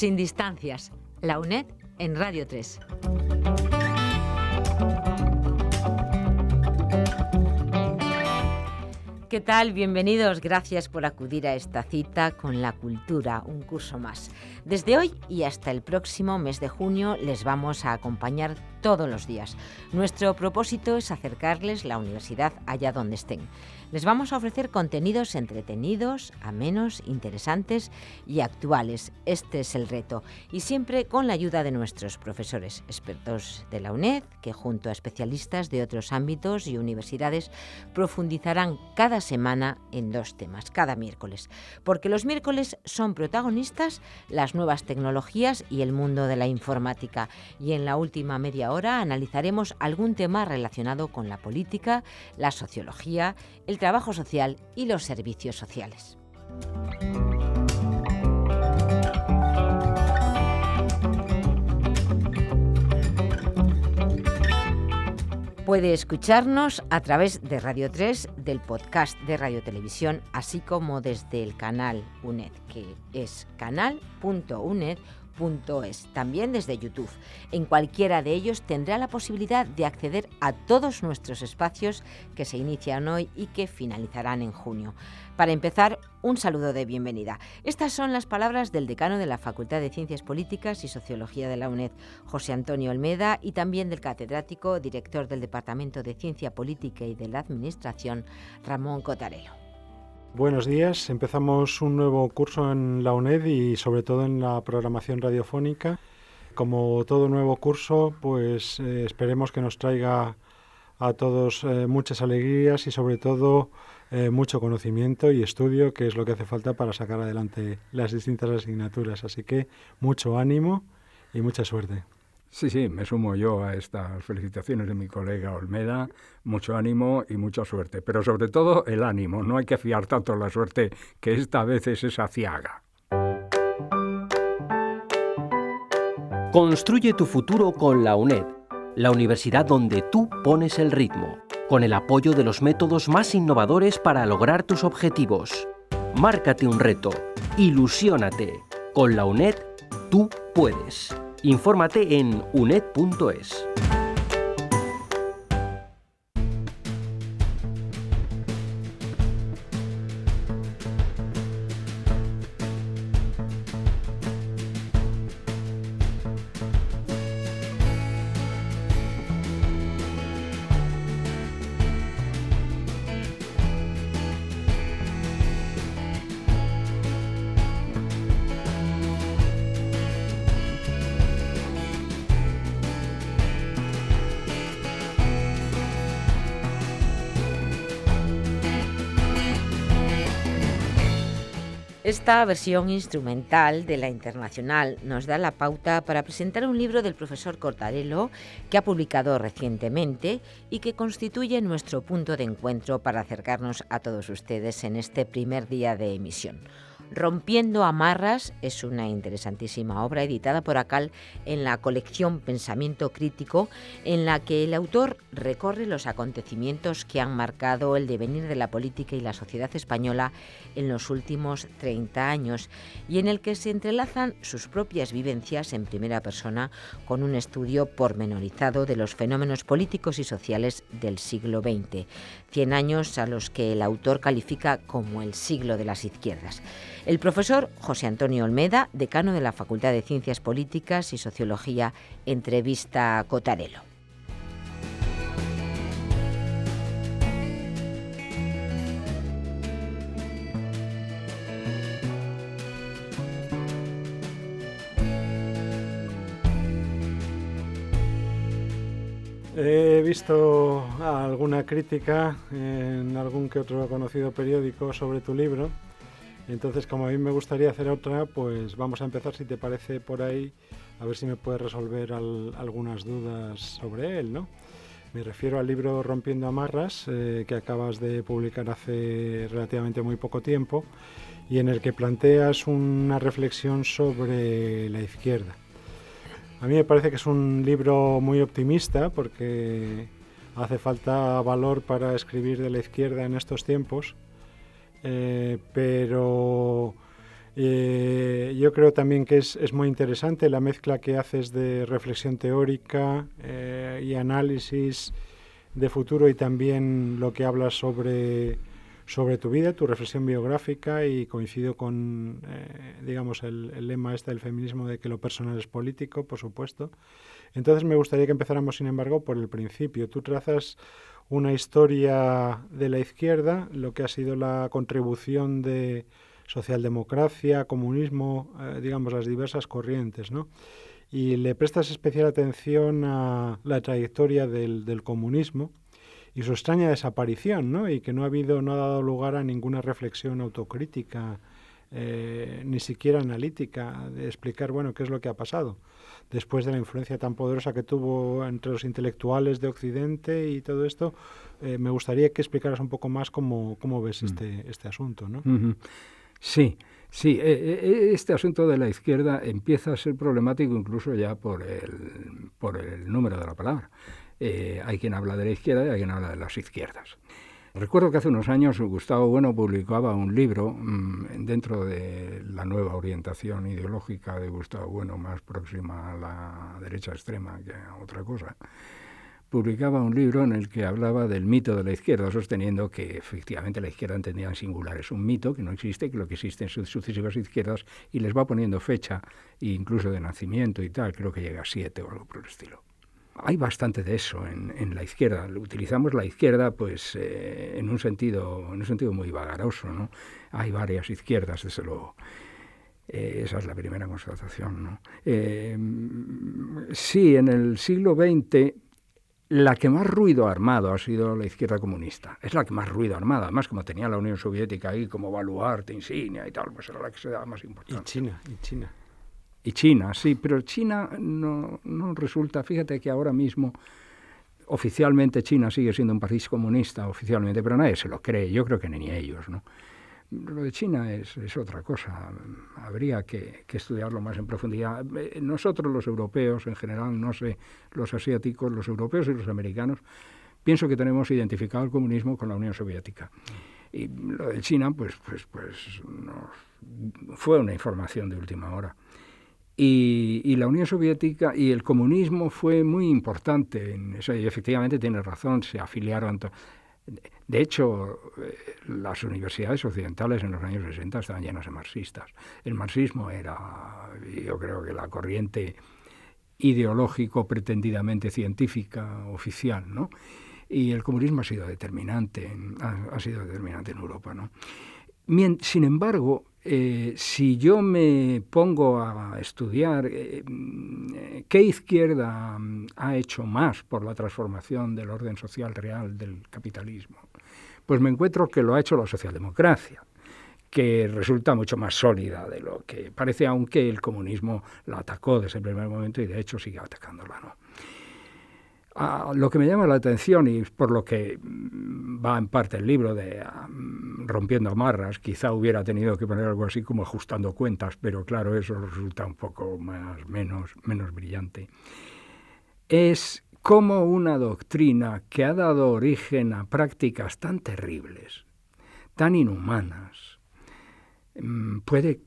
Sin distancias, la UNED en Radio 3. ¿Qué tal? Bienvenidos. Gracias por acudir a esta cita con la cultura, un curso más. Desde hoy y hasta el próximo mes de junio les vamos a acompañar todos los días. Nuestro propósito es acercarles la universidad allá donde estén. Les vamos a ofrecer contenidos entretenidos, amenos, interesantes y actuales. Este es el reto. Y siempre con la ayuda de nuestros profesores, expertos de la UNED, que junto a especialistas de otros ámbitos y universidades profundizarán cada semana en 2 temas, cada miércoles. Porque los miércoles son protagonistas las nuevas tecnologías y el mundo de la informática. Y en la última media hora analizaremos algún tema relacionado con la política, la sociología, el trabajo social y los servicios sociales. Puede escucharnos a través de Radio 3, del podcast de Radio Televisión, así como desde el canal UNED, que es canal.uned.es, también desde YouTube. En cualquiera de ellos tendrá la posibilidad de acceder a todos nuestros espacios que se inician hoy y que finalizarán en junio. Para empezar, un saludo de bienvenida. Estas son las palabras del decano de la Facultad de Ciencias Políticas y Sociología de la UNED, José Antonio Olmeda, y también del catedrático, director del Departamento de Ciencia Política y de la Administración, Ramón Cotarelo. Buenos días, empezamos un nuevo curso en la UNED y sobre todo en la programación radiofónica. Como todo nuevo curso, pues esperemos que nos traiga a todos muchas alegrías y sobre todo mucho conocimiento y estudio, que es lo que hace falta para sacar adelante las distintas asignaturas. Así que mucho ánimo y mucha suerte. Sí, me sumo yo a estas felicitaciones de mi colega Olmeda. Mucho ánimo y mucha suerte, pero sobre todo el ánimo. No hay que fiar tanto en la suerte, que esta vez es esa ciaga. Construye tu futuro con la UNED, la universidad donde tú pones el ritmo, con el apoyo de los métodos más innovadores para lograr tus objetivos. Márcate un reto, ilusiónate. Con la UNED, tú puedes. Infórmate en uned.es. Esta versión instrumental de la Internacional nos da la pauta para presentar un libro del profesor Cotarelo que ha publicado recientemente y que constituye nuestro punto de encuentro para acercarnos a todos ustedes en este primer día de emisión. Rompiendo amarras es una interesantísima obra editada por ACAL en la colección Pensamiento Crítico, en la que el autor recorre los acontecimientos que han marcado el devenir de la política y la sociedad española en los últimos 30 años y en el que se entrelazan sus propias vivencias en primera persona con un estudio pormenorizado de los fenómenos políticos y sociales del siglo XX, 100 años a los que el autor califica como el siglo de las izquierdas. El profesor José Antonio Olmeda, decano de la Facultad de Ciencias Políticas y Sociología, entrevista a Cotarelo. He visto alguna crítica en algún que otro conocido periódico sobre tu libro. Entonces, como a mí me gustaría hacer otra, pues vamos a empezar, si te parece, por ahí, a ver si me puedes resolver algunas dudas sobre él, ¿no? Me refiero al libro Rompiendo amarras, que acabas de publicar hace relativamente muy poco tiempo, y en el que planteas una reflexión sobre la izquierda. A mí me parece que es un libro muy optimista, porque hace falta valor para escribir de la izquierda en estos tiempos, pero Yo creo también que es muy interesante la mezcla que haces de reflexión teórica y análisis de futuro, y también lo que hablas sobre tu vida, tu reflexión biográfica, y coincido con, digamos, el lema del feminismo de que lo personal es político, por supuesto. Entonces me gustaría que empezáramos, sin embargo, por el principio. Tú trazas una historia de la izquierda, lo que ha sido la contribución de socialdemocracia, comunismo, digamos, las diversas corrientes, ¿no? Y le prestas especial atención a la trayectoria del comunismo y su extraña desaparición, ¿no? Y que no ha dado lugar a ninguna reflexión autocrítica, ni siquiera analítica, de explicar, bueno, qué es lo que ha pasado después de la influencia tan poderosa que tuvo entre los intelectuales de Occidente y todo esto. Me gustaría que explicaras un poco más cómo ves este asunto, ¿no? Uh-huh. Sí, este asunto de la izquierda empieza a ser problemático incluso ya por el número de la palabra. Hay quien habla de la izquierda y hay quien habla de las izquierdas. Recuerdo que hace unos años Gustavo Bueno publicaba un libro dentro de la nueva orientación ideológica de Gustavo Bueno, más próxima a la derecha extrema que a otra cosa. Publicaba un libro en el que hablaba del mito de la izquierda, sosteniendo que efectivamente la izquierda entendía en singular. Es un mito que no existe, que lo que existen son sucesivas izquierdas, y les va poniendo fecha, incluso de nacimiento y tal, creo que llega a 7 o algo por el estilo. Hay bastante de eso en la izquierda. Utilizamos la izquierda pues en un sentido muy vagaroso, ¿no? Hay varias izquierdas, desde luego. Esa es la primera constatación, ¿no? Sí, en el siglo XX la que más ruido ha armado ha sido la izquierda comunista. Es la que más ruido ha armado. Además, como tenía la Unión Soviética ahí como baluarte, insignia y tal, pues era la que se daba más importancia. Y China, sí, pero China no resulta. Fíjate que ahora mismo oficialmente China sigue siendo un país comunista, oficialmente, pero nadie se lo cree. Yo creo que ni ellos, ¿no? Lo de China es otra cosa. Habría que estudiarlo más en profundidad. Nosotros los europeos en general, no sé, los asiáticos, los europeos y los americanos, pienso que tenemos identificado el comunismo con la Unión Soviética. Y lo de China, pues fue una información de última hora. Y la Unión Soviética y el comunismo fue muy importante en eso, y efectivamente tiene razón, se afiliaron. De hecho, las universidades occidentales en los años 60 estaban llenas de marxistas. El marxismo era, yo creo que la corriente ideológico pretendidamente científica oficial, ¿no? Y el comunismo ha sido determinante en Europa, ¿no? Sin embargo, si yo me pongo a estudiar qué izquierda ha hecho más por la transformación del orden social real del capitalismo, pues me encuentro que lo ha hecho la socialdemocracia, que resulta mucho más sólida de lo que parece, aunque el comunismo la atacó desde el primer momento y de hecho sigue atacándola, ¿no? Lo que me llama la atención, y por lo que va en parte el libro de Rompiendo Amarras, quizá hubiera tenido que poner algo así como Ajustando Cuentas, pero claro, eso resulta un poco menos brillante, es cómo una doctrina que ha dado origen a prácticas tan terribles, tan inhumanas, puede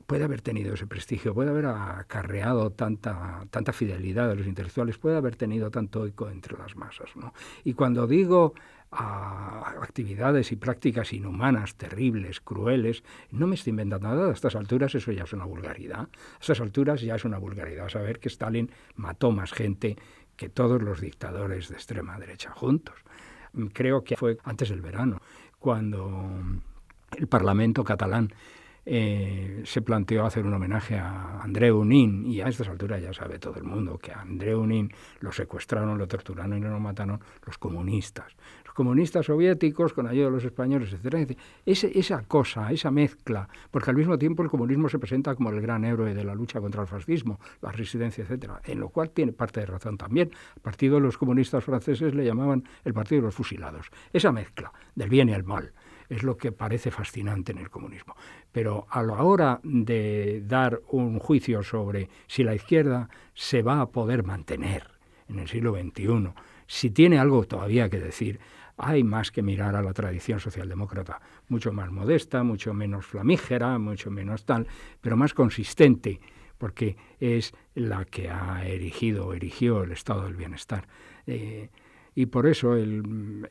haber tenido ese prestigio, puede haber acarreado tanta fidelidad de los intelectuales, puede haber tenido tanto eco entre las masas, ¿no? Y cuando digo actividades y prácticas inhumanas, terribles, crueles, no me estoy inventando nada. A estas alturas eso ya es una vulgaridad. A estas alturas ya es una vulgaridad saber que Stalin mató más gente que todos los dictadores de extrema derecha juntos. Creo que fue antes del verano, cuando el Parlamento catalán se planteó hacer un homenaje a Andreu Nin, y a estas alturas ya sabe todo el mundo que a Andreu Nin lo secuestraron, lo torturaron y lo mataron los comunistas soviéticos con ayuda de los españoles, etc. Esa cosa, esa mezcla, porque al mismo tiempo el comunismo se presenta como el gran héroe de la lucha contra el fascismo, la resistencia, etc., en lo cual tiene parte de razón también. El partido de los comunistas franceses le llamaban el partido de los fusilados. Esa mezcla del bien y el mal es lo que parece fascinante en el comunismo. Pero a la hora de dar un juicio sobre si la izquierda se va a poder mantener en el siglo XXI si tiene algo todavía que decir, hay más que mirar a la tradición socialdemócrata, mucho más modesta, mucho menos flamígera, mucho menos tal, pero más consistente, porque es la que erigió el estado del bienestar. Y por eso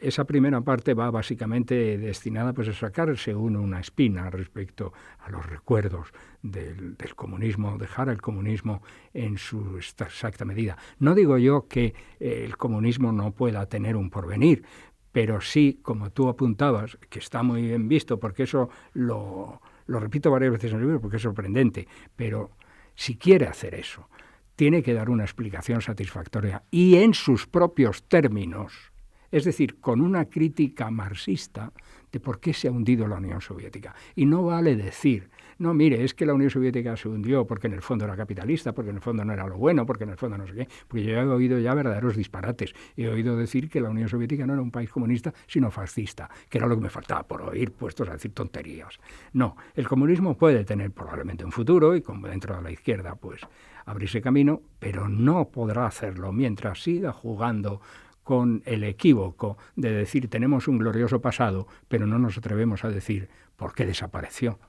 esa primera parte va básicamente destinada pues, a sacarse uno una espina respecto a los recuerdos del comunismo, dejar el comunismo en su exacta medida. No digo yo que el comunismo no pueda tener un porvenir, pero sí, como tú apuntabas, que está muy bien visto, porque eso lo repito varias veces en el libro, porque es sorprendente, pero si quiere hacer eso, tiene que dar una explicación satisfactoria y en sus propios términos, es decir, con una crítica marxista de por qué se ha hundido la Unión Soviética. Y no vale decir, no, mire, es que la Unión Soviética se hundió porque en el fondo era capitalista, porque en el fondo no era lo bueno, porque en el fondo no sé qué, porque yo he oído ya verdaderos disparates. He oído decir que la Unión Soviética no era un país comunista, sino fascista, que era lo que me faltaba por oír, puestos a decir tonterías. No, el comunismo puede tener probablemente un futuro y como dentro de la izquierda, pues abrirse camino, pero no podrá hacerlo mientras siga jugando con el equívoco de decir tenemos un glorioso pasado, pero no nos atrevemos a decir por qué desapareció.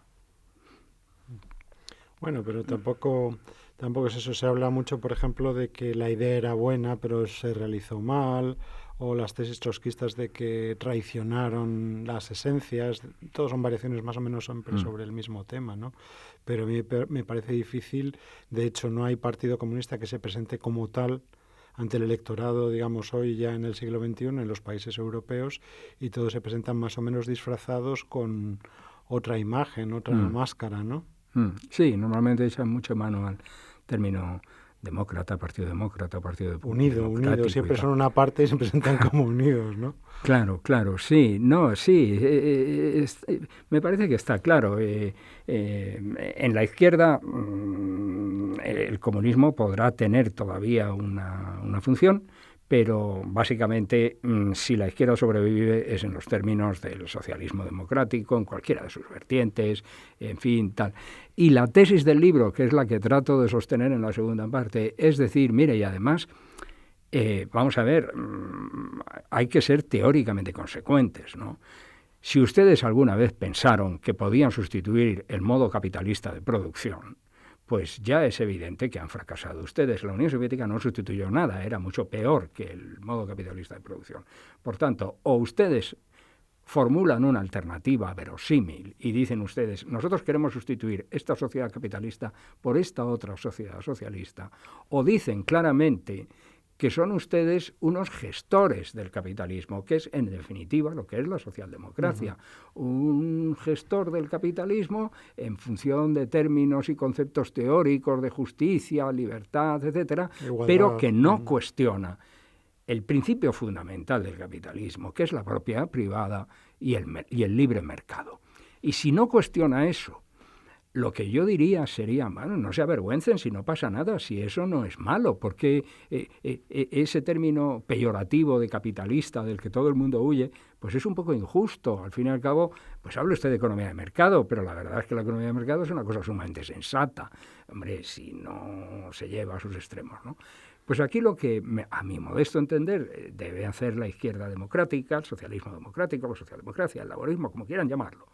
Bueno, pero tampoco es eso. Se habla mucho, por ejemplo, de que la idea era buena, pero se realizó mal, o las tesis trotskistas de que traicionaron las esencias. Todos son variaciones más o menos siempre sobre el mismo tema, ¿no? Pero a mí me parece difícil. De hecho, no hay partido comunista que se presente como tal ante el electorado, digamos, hoy ya en el siglo XXI, en los países europeos, y todos se presentan más o menos disfrazados con otra imagen, otra máscara, ¿no? Sí, normalmente echan mucho mano al término demócrata, partido unido, siempre son una parte y se presentan como unidos, ¿no? Claro, sí, me parece que está claro. En la izquierda el comunismo podrá tener todavía una función, pero básicamente si la izquierda sobrevive es en los términos del socialismo democrático, en cualquiera de sus vertientes, en fin, tal. Y la tesis del libro, que es la que trato de sostener en la segunda parte, es decir, mire, y además, vamos a ver, hay que ser teóricamente consecuentes, ¿no? Si ustedes alguna vez pensaron que podían sustituir el modo capitalista de producción, pues ya es evidente que han fracasado ustedes. La Unión Soviética no sustituyó nada, era mucho peor que el modo capitalista de producción. Por tanto, o ustedes formulan una alternativa verosímil y dicen ustedes, nosotros queremos sustituir esta sociedad capitalista por esta otra sociedad socialista, o dicen claramente que son ustedes unos gestores del capitalismo, que es en definitiva lo que es la socialdemocracia. Un gestor del capitalismo en función de términos y conceptos teóricos de justicia, libertad, etcétera, pero que no cuestiona el principio fundamental del capitalismo, que es la propiedad privada y el libre mercado. Y si no cuestiona eso, lo que yo diría sería, bueno, no se avergüencen si no pasa nada, si eso no es malo, porque ese término peyorativo de capitalista del que todo el mundo huye, pues es un poco injusto. Al fin y al cabo, pues habla usted de economía de mercado, pero la verdad es que la economía de mercado es una cosa sumamente sensata, hombre, si no se lleva a sus extremos, ¿no? Pues aquí lo que, a mi modesto entender, debe hacer la izquierda democrática, el socialismo democrático, la socialdemocracia, el laborismo, como quieran llamarlo,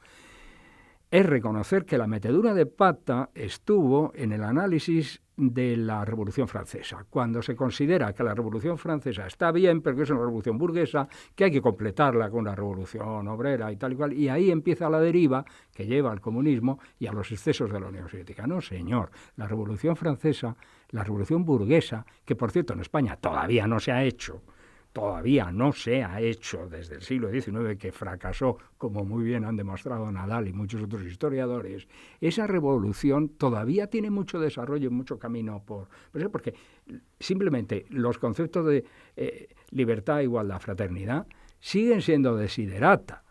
es reconocer que la metedura de pata estuvo en el análisis de la Revolución Francesa, cuando se considera que la Revolución Francesa está bien, pero que es una revolución burguesa, que hay que completarla con una revolución obrera y tal y cual, y ahí empieza la deriva que lleva al comunismo y a los excesos de la Unión Soviética. No, señor, la Revolución Francesa, la revolución burguesa, que por cierto en España todavía no se ha hecho desde el siglo XIX, que fracasó, como muy bien han demostrado Nadal y muchos otros historiadores, esa revolución todavía tiene mucho desarrollo y mucho camino porque simplemente los conceptos de libertad, igualdad, fraternidad siguen siendo desiderata,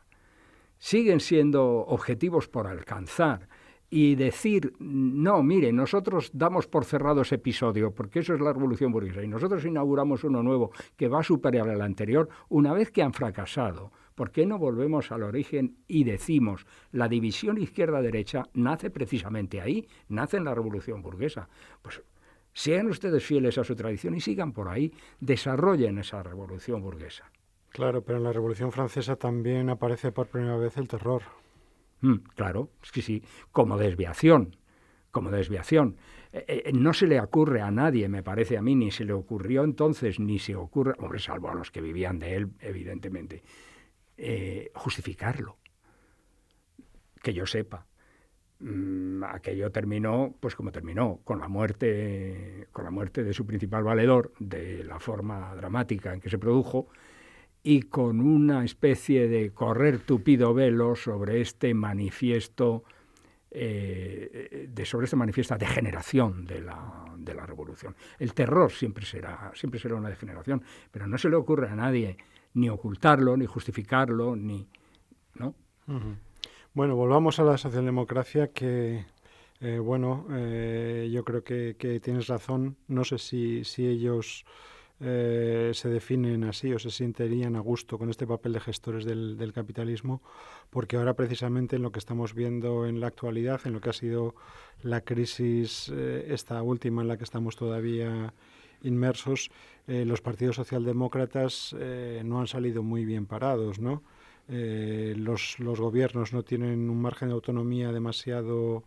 siguen siendo objetivos por alcanzar. Y decir, no, mire, nosotros damos por cerrado ese episodio, porque eso es la revolución burguesa, y nosotros inauguramos uno nuevo que va a superar al anterior, una vez que han fracasado. ¿Por qué no volvemos al origen y decimos, la división izquierda-derecha nace precisamente ahí, nace en la revolución burguesa? Pues Sean ustedes fieles a su tradición y sigan por ahí, desarrollen esa revolución burguesa. Claro, pero en la Revolución Francesa también aparece por primera vez el terror. Claro, sí, como desviación. No se le ocurre a nadie, me parece a mí, ni se le ocurrió entonces, ni se ocurre, hombre, salvo a los que vivían de él, evidentemente, justificarlo. Que yo sepa. Aquello terminó, pues como terminó, con la muerte de su principal valedor, de la forma dramática en que se produjo, y con una especie de correr tupido velo sobre este manifiesto, sobre esta manifiesta degeneración de la revolución. El terror siempre será una degeneración, pero no se le ocurre a nadie ni ocultarlo, ni justificarlo, ¿no? Uh-huh. Bueno, volvamos a la socialdemocracia, que yo creo que tienes razón. No sé si ellos se definen así o se sentirían a gusto con este papel de gestores del capitalismo, porque ahora precisamente en lo que estamos viendo en la actualidad, en lo que ha sido la crisis esta última en la que estamos todavía inmersos, los partidos socialdemócratas no han salido muy bien parados, ¿no? Los gobiernos no tienen un margen de autonomía demasiado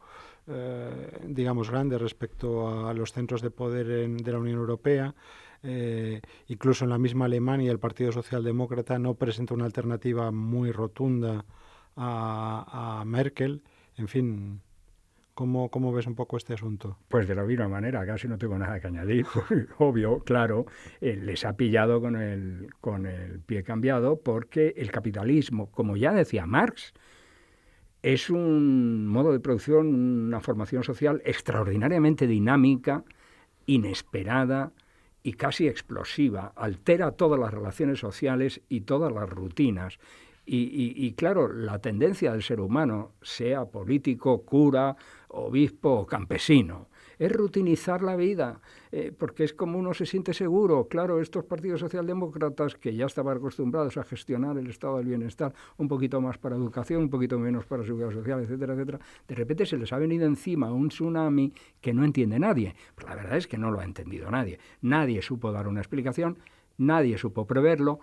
grande respecto a los centros de poder de la Unión Europea. Incluso en la misma Alemania el Partido Socialdemócrata no presenta una alternativa muy rotunda a Merkel. En fin, ¿cómo ves un poco este asunto? Pues de la misma manera, casi no tengo nada que añadir. Obvio, claro, les ha pillado con el pie cambiado, porque el capitalismo, como ya decía Marx, es un modo de producción, una formación social extraordinariamente dinámica, inesperada y casi explosiva. Altera todas las relaciones sociales y todas las rutinas. Y claro, la tendencia del ser humano, sea político, cura, obispo o campesino, es rutinizar la vida, porque es como uno se siente seguro. Claro, estos partidos socialdemócratas, que ya estaban acostumbrados a gestionar el estado del bienestar, un poquito más para educación, un poquito menos para seguridad social, etcétera, etcétera, de repente se les ha venido encima un tsunami que no entiende nadie. Pues la verdad es que no lo ha entendido nadie. Nadie supo dar una explicación. Nadie supo preverlo.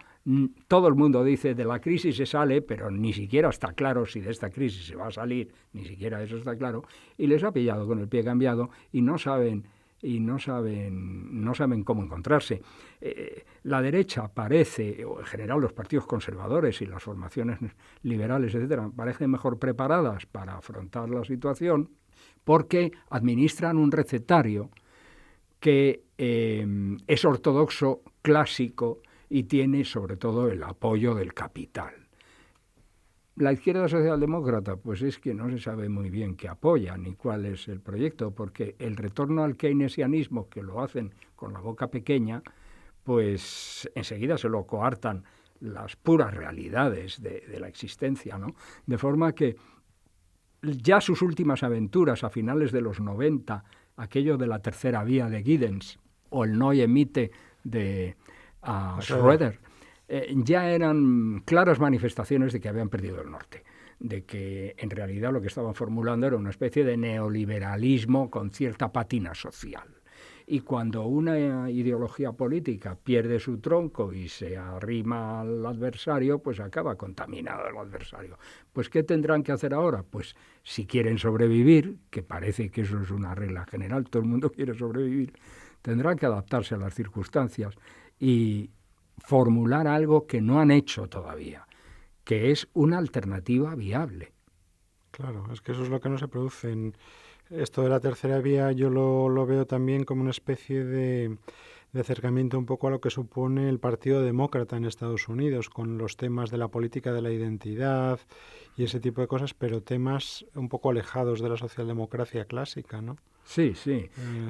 Todo el mundo dice de la crisis se sale, pero ni siquiera está claro si de esta crisis se va a salir, ni siquiera eso está claro, y les ha pillado con el pie cambiado y no saben cómo encontrarse. La derecha parece, o en general los partidos conservadores y las formaciones liberales, etcétera, parecen mejor preparadas para afrontar la situación porque administran un recetario que es ortodoxo, clásico y tiene sobre todo el apoyo del capital. La izquierda socialdemócrata, pues es que no se sabe muy bien qué apoya ni cuál es el proyecto, porque el retorno al keynesianismo, que lo hacen con la boca pequeña, pues enseguida se lo coartan las puras realidades de la existencia, ¿no? De forma que ya sus últimas aventuras a finales de los 90, aquello de la tercera vía de Giddens o el Neue Mitte de Schröder, ya eran claras manifestaciones de que habían perdido el norte, de que en realidad lo que estaban formulando era una especie de neoliberalismo con cierta pátina social. Y cuando una ideología política pierde su tronco y se arrima al adversario, pues acaba contaminado el adversario. Pues ¿qué tendrán que hacer ahora? Pues si quieren sobrevivir, que parece que eso es una regla general, todo el mundo quiere sobrevivir, tendrán que adaptarse a las circunstancias y formular algo que no han hecho todavía, que es una alternativa viable. Claro, es que eso es lo que no se produce. Esto de la tercera vía yo lo veo también como una especie de acercamiento un poco a lo que supone el Partido Demócrata en Estados Unidos, con los temas de la política de la identidad y ese tipo de cosas, pero temas un poco alejados de la socialdemocracia clásica, ¿no? Sí.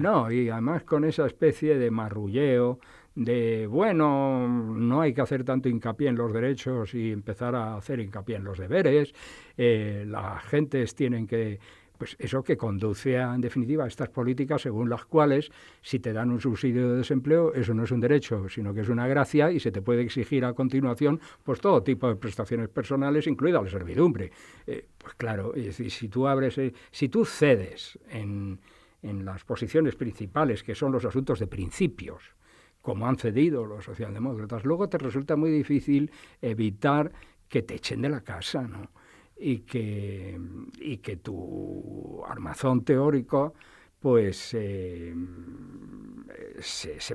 No, y además con esa especie de marrulleo, de, bueno, no hay que hacer tanto hincapié en los derechos y empezar a hacer hincapié en los deberes, las gentes tienen que... Pues eso que conduce en definitiva a estas políticas según las cuales si te dan un subsidio de desempleo, eso no es un derecho, sino que es una gracia y se te puede exigir a continuación pues todo tipo de prestaciones personales, incluida la servidumbre. Pues claro, es decir, si tú cedes en en las posiciones principales, que son los asuntos de principios, como han cedido los socialdemócratas, luego te resulta muy difícil evitar que te echen de la casa, ¿no? Y que tu armazón teórico pues se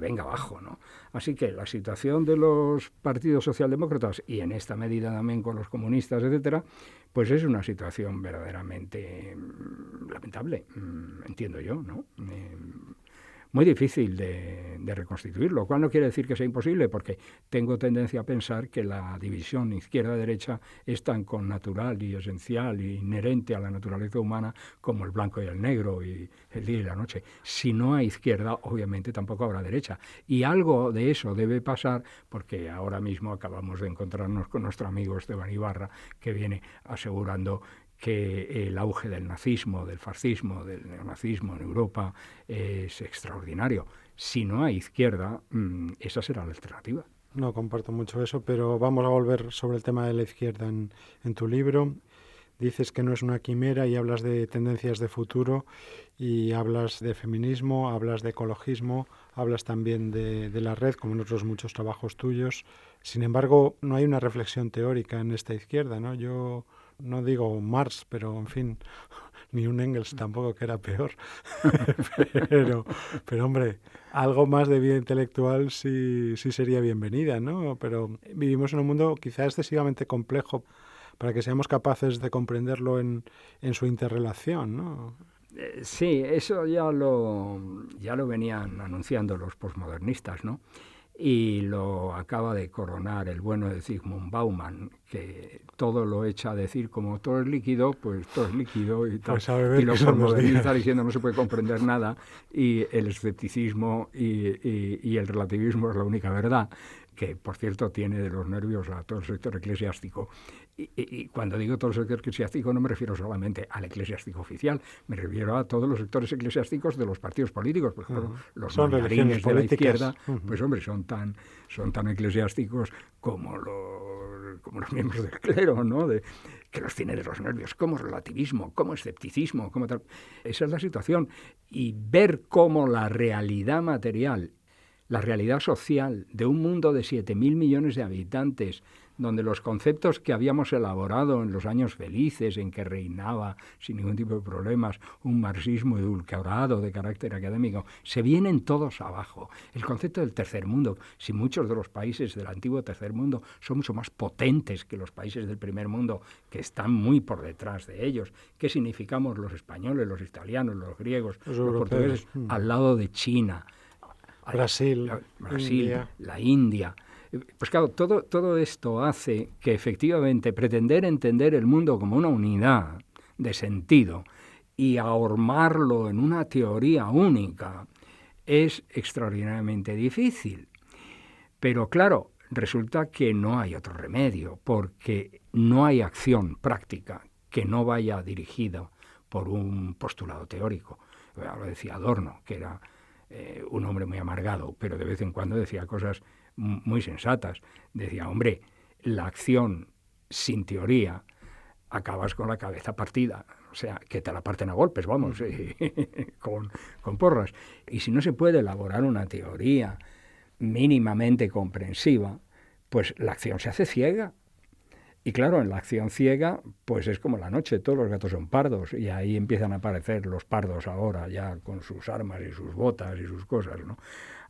venga abajo, ¿no? Así que la situación de los partidos socialdemócratas, y en esta medida también con los comunistas, etcétera, pues es una situación verdaderamente lamentable, entiendo yo, ¿no? Muy difícil de reconstituirlo, lo cual no quiere decir que sea imposible, porque tengo tendencia a pensar que la división izquierda-derecha es tan connatural y esencial e inherente a la naturaleza humana como el blanco y el negro y el día y la noche. Si no hay izquierda, obviamente tampoco habrá derecha. Y algo de eso debe pasar, porque ahora mismo acabamos de encontrarnos con nuestro amigo Esteban Ibarra, que viene asegurando que el auge del nazismo, del fascismo, del neonazismo en Europa es extraordinario. Si no hay izquierda, esa será la alternativa. No comparto mucho eso, pero vamos a volver sobre el tema de la izquierda en tu libro. Dices que no es una quimera y hablas de tendencias de futuro y hablas de feminismo, hablas de ecologismo, hablas también de la red, como en otros muchos trabajos tuyos. Sin embargo, no hay una reflexión teórica en esta izquierda, ¿no? Yo no digo Marx, pero en fin, ni un Engels tampoco, que era peor. pero hombre, algo más de vida intelectual sí sería bienvenida, ¿no? Pero vivimos en un mundo quizá excesivamente complejo para que seamos capaces de comprenderlo en su interrelación, ¿no? Sí, eso ya lo venían anunciando los posmodernistas, ¿no? Y lo acaba de coronar el bueno de Zygmunt Bauman, que todo lo echa a decir como todo es líquido, pues todo es líquido y tal. Pues y los posmodernistas diciendo no se puede comprender nada, y el escepticismo y el relativismo es la única verdad, que por cierto tiene de los nervios a todo el sector eclesiástico. Y cuando digo todo el sector eclesiástico no me refiero solamente al eclesiástico oficial, me refiero a todos los sectores eclesiásticos de los partidos políticos. Por ejemplo, los mandarines de la izquierda, pues hombre, son tan eclesiásticos como los miembros del clero, ¿no? Que los tiene de los nervios, como relativismo, como escepticismo, como tal. Esa es la situación. Y ver cómo la realidad material, la realidad social de un mundo de 7.000 millones de habitantes, donde los conceptos que habíamos elaborado en los años felices, en que reinaba sin ningún tipo de problemas un marxismo edulcorado de carácter académico, se vienen todos abajo. El concepto del tercer mundo, si muchos de los países del antiguo tercer mundo son mucho más potentes que los países del primer mundo, que están muy por detrás de ellos, ¿qué significamos los españoles, los italianos, los griegos, los portugueses, al lado de China? Brasil, India. La India. Pues claro, todo esto hace que efectivamente pretender entender el mundo como una unidad de sentido y ahormarlo en una teoría única es extraordinariamente difícil. Pero claro, resulta que no hay otro remedio, porque no hay acción práctica que no vaya dirigida por un postulado teórico. Lo decía Adorno, que era un hombre muy amargado, pero de vez en cuando decía cosas muy sensatas. Decía, hombre, la acción sin teoría, acabas con la cabeza partida, o sea, que te la parten a golpes, vamos, con porras. Y si no se puede elaborar una teoría mínimamente comprensiva, pues la acción se hace ciega. Y claro, en la acción ciega, pues es como la noche, todos los gatos son pardos, y ahí empiezan a aparecer los pardos ahora, ya con sus armas y sus botas y sus cosas, ¿no?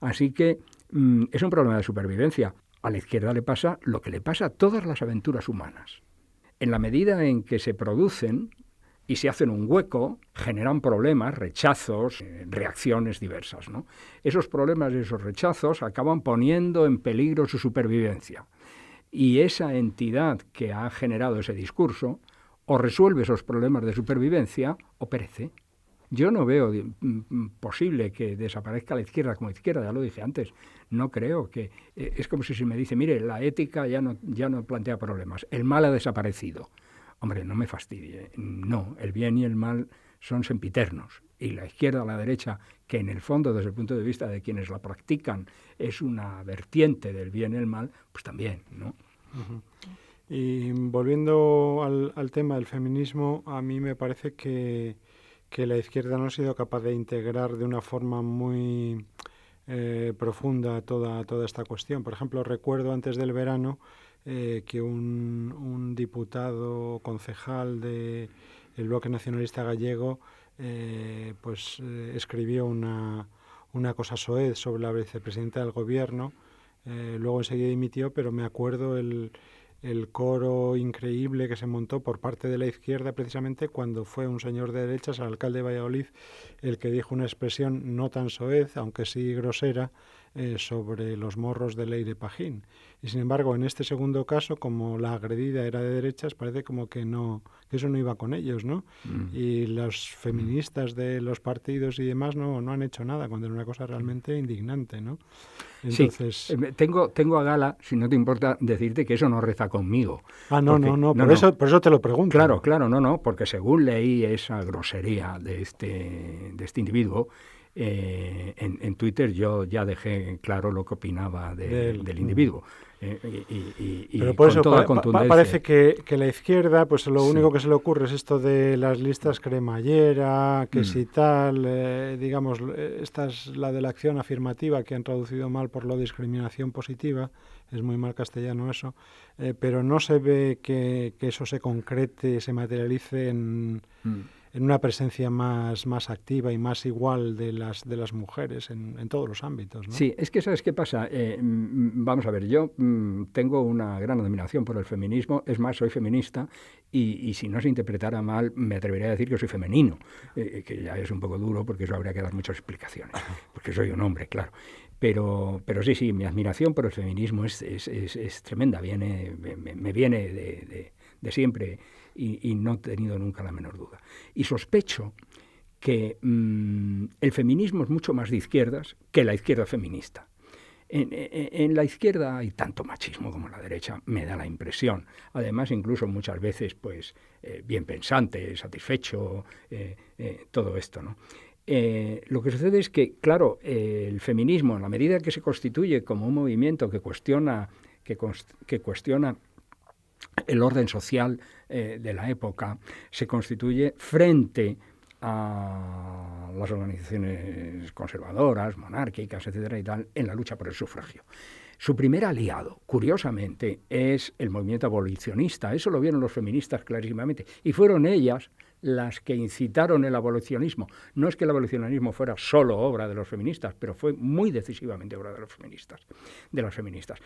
Así que es un problema de supervivencia. A la izquierda le pasa lo que le pasa a todas las aventuras humanas. En la medida en que se producen y se hacen un hueco, generan problemas, rechazos, reacciones diversas, ¿no? Esos problemas y esos rechazos acaban poniendo en peligro su supervivencia. Y esa entidad que ha generado ese discurso o resuelve esos problemas de supervivencia o perece. Yo no veo posible que desaparezca la izquierda como izquierda, ya lo dije antes. No creo que... es como si se me dice, mire, la ética ya no plantea problemas, el mal ha desaparecido. Hombre, no me fastidie. No, el bien y el mal son sempiternos. Y la izquierda o la derecha, que en el fondo, desde el punto de vista de quienes la practican, es una vertiente del bien y el mal, pues también, ¿no? Uh-huh. Y volviendo al tema del feminismo, a mí me parece que que la izquierda no ha sido capaz de integrar de una forma muy profunda toda esta cuestión. Por ejemplo, recuerdo antes del verano que un diputado concejal del Bloque Nacionalista Gallego escribió una cosa soez sobre la vicepresidenta del gobierno. Luego enseguida dimitió, pero me acuerdo el coro increíble que se montó por parte de la izquierda precisamente cuando fue un señor de derechas, el alcalde de Valladolid, el que dijo una expresión no tan soez, aunque sí grosera, sobre los morros de Leire Pajín. Y sin embargo, en este segundo caso, como la agredida era de derechas, parece como que eso no iba con ellos, ¿no? Y los feministas de los partidos y demás no han hecho nada, cuando era una cosa realmente indignante, ¿no? Entonces, sí, tengo a gala, si no te importa, decirte que eso no reza conmigo. No, por eso te lo pregunto. Claro, no, porque según leí esa grosería de este individuo, en Twitter yo ya dejé claro lo que opinaba del individuo. Pero por eso toda contundencia. Parece que la izquierda, pues lo único que se le ocurre es esto de las listas cremallera, que si tal, digamos, esta es la de la acción afirmativa, que han traducido mal por lo discriminación positiva, es muy mal castellano eso, pero no se ve que eso se concrete, se materialice en una presencia más activa y más igual de las mujeres en todos los ámbitos, ¿no? Sí, es que ¿sabes qué pasa? Vamos a ver, yo tengo una gran admiración por el feminismo, es más, soy feminista y si no se interpretara mal, me atrevería a decir que soy femenino, que ya es un poco duro porque eso habría que dar muchas explicaciones, porque soy un hombre, claro. Pero sí, mi admiración por el feminismo es tremenda, me viene de siempre y no he tenido nunca la menor duda. Y sospecho que el feminismo es mucho más de izquierdas que la izquierda feminista. En la izquierda hay tanto machismo como en la derecha, me da la impresión. Además, incluso muchas veces, pues, bien pensante, satisfecho, todo esto, ¿no? Lo que sucede es que, claro, el feminismo, en la medida que se constituye como un movimiento que cuestiona el orden social de la época, se constituye frente a las organizaciones conservadoras, monárquicas, etcétera y tal, en la lucha por el sufragio. Su primer aliado, curiosamente, es el movimiento abolicionista. Eso lo vieron los feministas clarísimamente. Y fueron ellas las que incitaron el abolicionismo. No es que el abolicionismo fuera solo obra de los feministas, pero fue muy decisivamente obra de los feministas. Los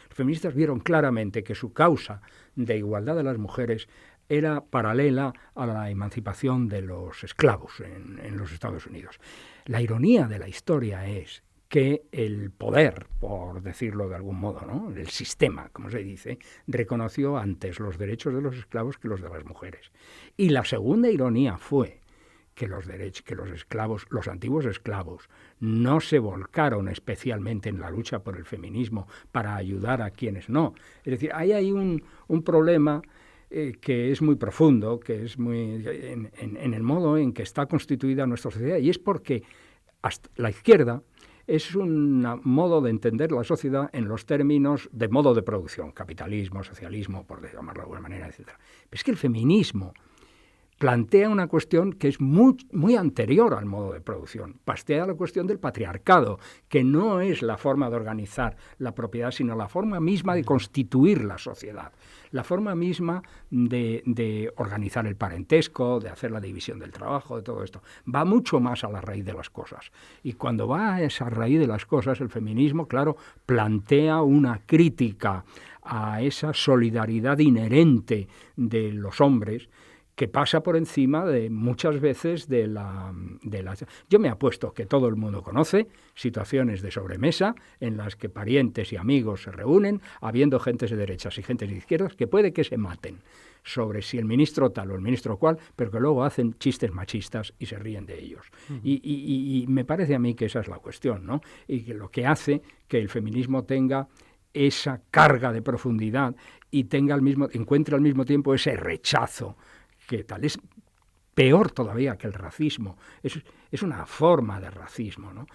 feministas vieron claramente que su causa de igualdad de las mujeres era paralela a la emancipación de los esclavos en los Estados Unidos. La ironía de la historia es que el poder, por decirlo de algún modo, ¿no?, el sistema, como se dice, reconoció antes los derechos de los esclavos que los de las mujeres. Y la segunda ironía fue que los esclavos, los antiguos esclavos, no se volcaron especialmente en la lucha por el feminismo para ayudar a quienes no. Es decir, ahí hay un problema que es muy profundo, que es muy en el modo en que está constituida nuestra sociedad, y es porque hasta la izquierda es un modo de entender la sociedad en los términos de modo de producción, capitalismo, socialismo, por llamarlo de alguna manera, etc. Pero es que el feminismo plantea una cuestión que es muy anterior al modo de producción. Plantea la cuestión del patriarcado, que no es la forma de organizar la propiedad, sino la forma misma de constituir la sociedad, la forma misma de organizar el parentesco, de hacer la división del trabajo, de todo esto. Va mucho más a la raíz de las cosas. Y cuando va a esa raíz de las cosas, el feminismo, claro, plantea una crítica a esa solidaridad inherente de los hombres, que pasa por encima de muchas veces de la... Yo me apuesto que todo el mundo conoce situaciones de sobremesa en las que parientes y amigos se reúnen, habiendo gentes de derechas y gentes de izquierdas, que puede que se maten sobre si el ministro tal o el ministro cual, pero que luego hacen chistes machistas y se ríen de ellos. Y me parece a mí que esa es la cuestión, ¿no? Y que lo que hace que el feminismo tenga esa carga de profundidad y encuentre al mismo tiempo ese rechazo, que tal es peor todavía que el racismo, es una forma de racismo, ¿no?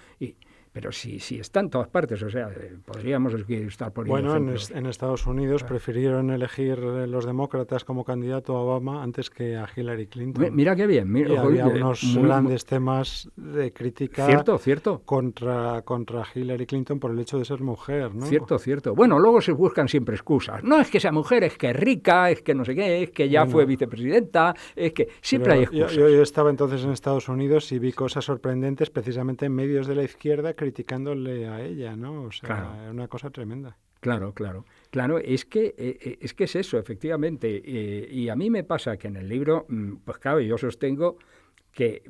Pero sí está en todas partes, o sea, podríamos estar poniendo ejemplos. En Estados Unidos prefirieron elegir los demócratas como candidato a Obama antes que a Hillary Clinton. Mira qué bien. Y había unos grandes temas de crítica cierto. Contra Hillary Clinton por el hecho de ser mujer, ¿no? Cierto. Bueno, luego se buscan siempre excusas. No es que sea mujer, es que es rica, es que no sé qué, es que ya fue vicepresidenta, es que siempre hay excusas. Yo estaba entonces en Estados Unidos y vi cosas sorprendentes precisamente en medios de la izquierda criticándole a ella, ¿no? O sea, claro. Es una cosa tremenda. Claro, es que es eso, efectivamente. Y a mí me pasa que en el libro, pues claro, yo sostengo que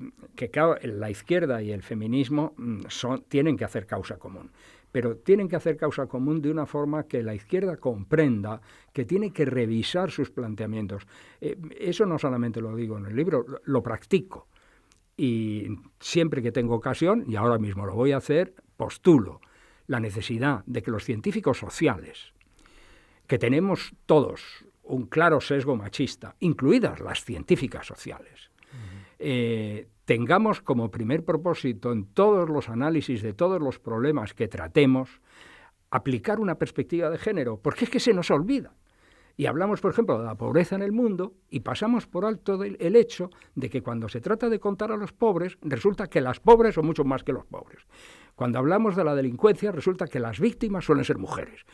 claro, la izquierda y el feminismo tienen que hacer causa común. Pero tienen que hacer causa común de una forma que la izquierda comprenda que tiene que revisar sus planteamientos. Eso no solamente lo digo en el libro, lo practico. Y siempre que tengo ocasión, y ahora mismo lo voy a hacer, postulo la necesidad de que los científicos sociales, que tenemos todos un claro sesgo machista, incluidas las científicas sociales, tengamos como primer propósito en todos los análisis de todos los problemas que tratemos, aplicar una perspectiva de género, porque es que se nos olvida. Y hablamos, por ejemplo, de la pobreza en el mundo y pasamos por alto el hecho de que cuando se trata de contar a los pobres, resulta que las pobres son mucho más que los pobres. Cuando hablamos de la delincuencia, resulta que las víctimas suelen ser mujeres.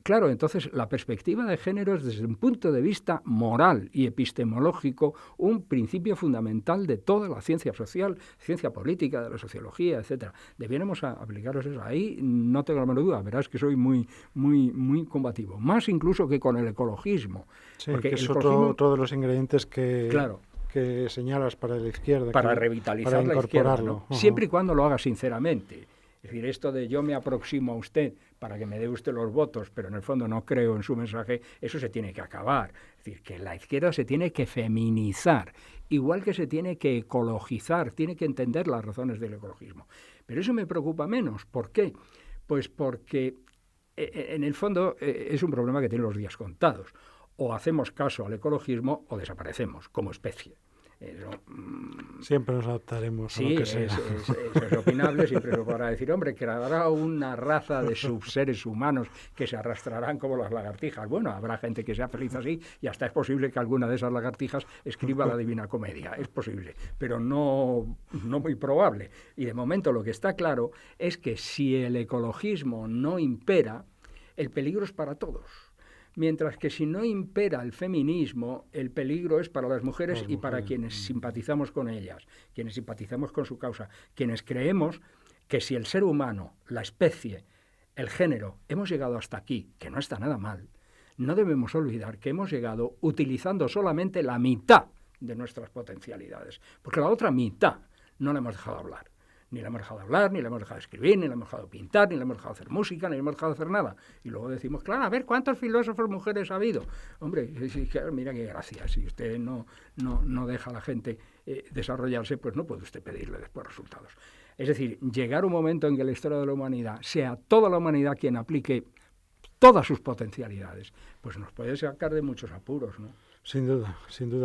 Claro, entonces la perspectiva de género es desde un punto de vista moral y epistemológico un principio fundamental de toda la ciencia social, ciencia política, de la sociología, etcétera. Debiéramos aplicaros eso. Ahí no tengo la menor duda, verás que soy muy combativo. Más incluso que con el ecologismo. Sí, porque es otro de los ingredientes que... Claro. Que señalas para la izquierda. Para revitalizar para la izquierda, ¿no? Siempre y cuando lo haga sinceramente. Es decir, esto de yo me aproximo a usted para que me dé usted los votos, pero en el fondo no creo en su mensaje, eso se tiene que acabar. Es decir, que la izquierda se tiene que feminizar, igual que se tiene que ecologizar, tiene que entender las razones del ecologismo. Pero eso me preocupa menos. ¿Por qué? Pues porque en el fondo es un problema que tiene los días contados. O hacemos caso al ecologismo o desaparecemos como especie. Eso, siempre nos adaptaremos a lo que sea. Eso es opinable, siempre se podrá decir, hombre, que habrá una raza de subseres humanos que se arrastrarán como las lagartijas. Bueno, habrá gente que sea feliz así y hasta es posible que alguna de esas lagartijas escriba la Divina Comedia. Es posible, pero no muy probable. Y de momento lo que está claro es que si el ecologismo no impera, el peligro es para todos. Mientras que si no impera el feminismo, el peligro es para las mujeres y para quienes simpatizamos con ellas, quienes simpatizamos con su causa, quienes creemos que si el ser humano, la especie, el género, hemos llegado hasta aquí, que no está nada mal, no debemos olvidar que hemos llegado utilizando solamente la mitad de nuestras potencialidades, porque la otra mitad no la hemos dejado hablar. Ni la hemos dejado hablar, ni la hemos dejado escribir, ni la hemos dejado pintar, ni la hemos dejado hacer música, ni la hemos dejado hacer nada. Y luego decimos, claro, a ver, ¿cuántos filósofos mujeres ha habido? Hombre, mira qué gracia, si usted no deja a la gente desarrollarse, pues no puede usted pedirle después resultados. Es decir, llegar un momento en que la historia de la humanidad sea toda la humanidad quien aplique todas sus potencialidades, pues nos puede sacar de muchos apuros, ¿no? Sin duda.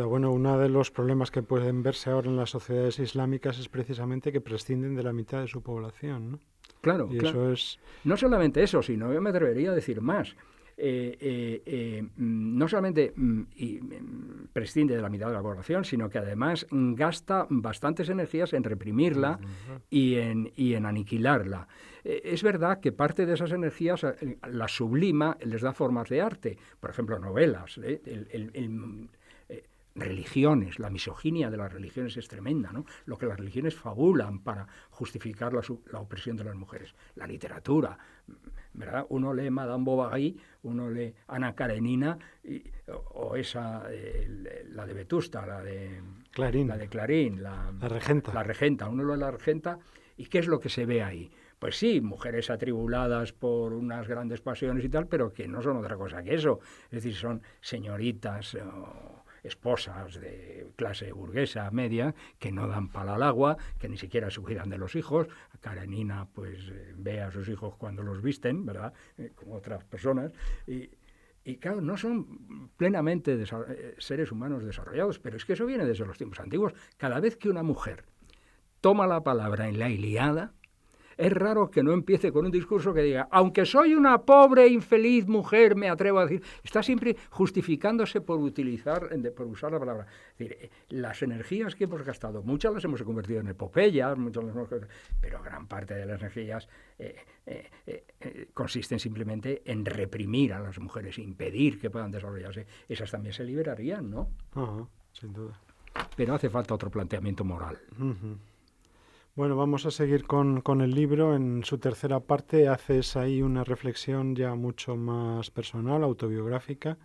Bueno, uno de los problemas que pueden verse ahora en las sociedades islámicas es precisamente que prescinden de la mitad de su población, ¿no? Claro, y claro. Eso es... No solamente eso, sino yo me atrevería a decir más. No solamente prescinde de la mitad de la población, sino que además gasta bastantes energías en reprimirla y en aniquilarla. Es verdad que parte de esas energías las sublima, les da formas de arte, por ejemplo, novelas, religiones, la misoginia de las religiones es tremenda, ¿no? Lo que las religiones fabulan para justificar la opresión de las mujeres. La literatura, ¿verdad? Uno lee Madame Bovary, uno lee Ana Karenina, o esa, la de Vetusta, la de Clarín, la regenta. La regenta, uno lee la regenta, ¿y qué es lo que se ve ahí? Pues sí, mujeres atribuladas por unas grandes pasiones y tal, pero que no son otra cosa que eso. Es decir, son señoritas, esposas de clase burguesa media que no dan pala al agua, que ni siquiera se cuidan de los hijos. Karenina pues ve a sus hijos cuando los visten, ¿verdad? Como otras personas. Y claro, no son plenamente seres humanos desarrollados, pero es que eso viene desde los tiempos antiguos. Cada vez que una mujer toma la palabra en la Ilíada, es raro que no empiece con un discurso que diga, aunque soy una pobre, infeliz mujer, me atrevo a decir, está siempre justificándose por usar la palabra. Es decir, las energías que hemos gastado, muchas las hemos convertido en epopeyas, pero gran parte de las energías consisten simplemente en reprimir a las mujeres, impedir que puedan desarrollarse. Esas también se liberarían, ¿no? Ajá, sin duda. Pero hace falta otro planteamiento moral. Uh-huh. Bueno, vamos a seguir con el libro. En su tercera parte haces ahí una reflexión ya mucho más personal, autobiográfica,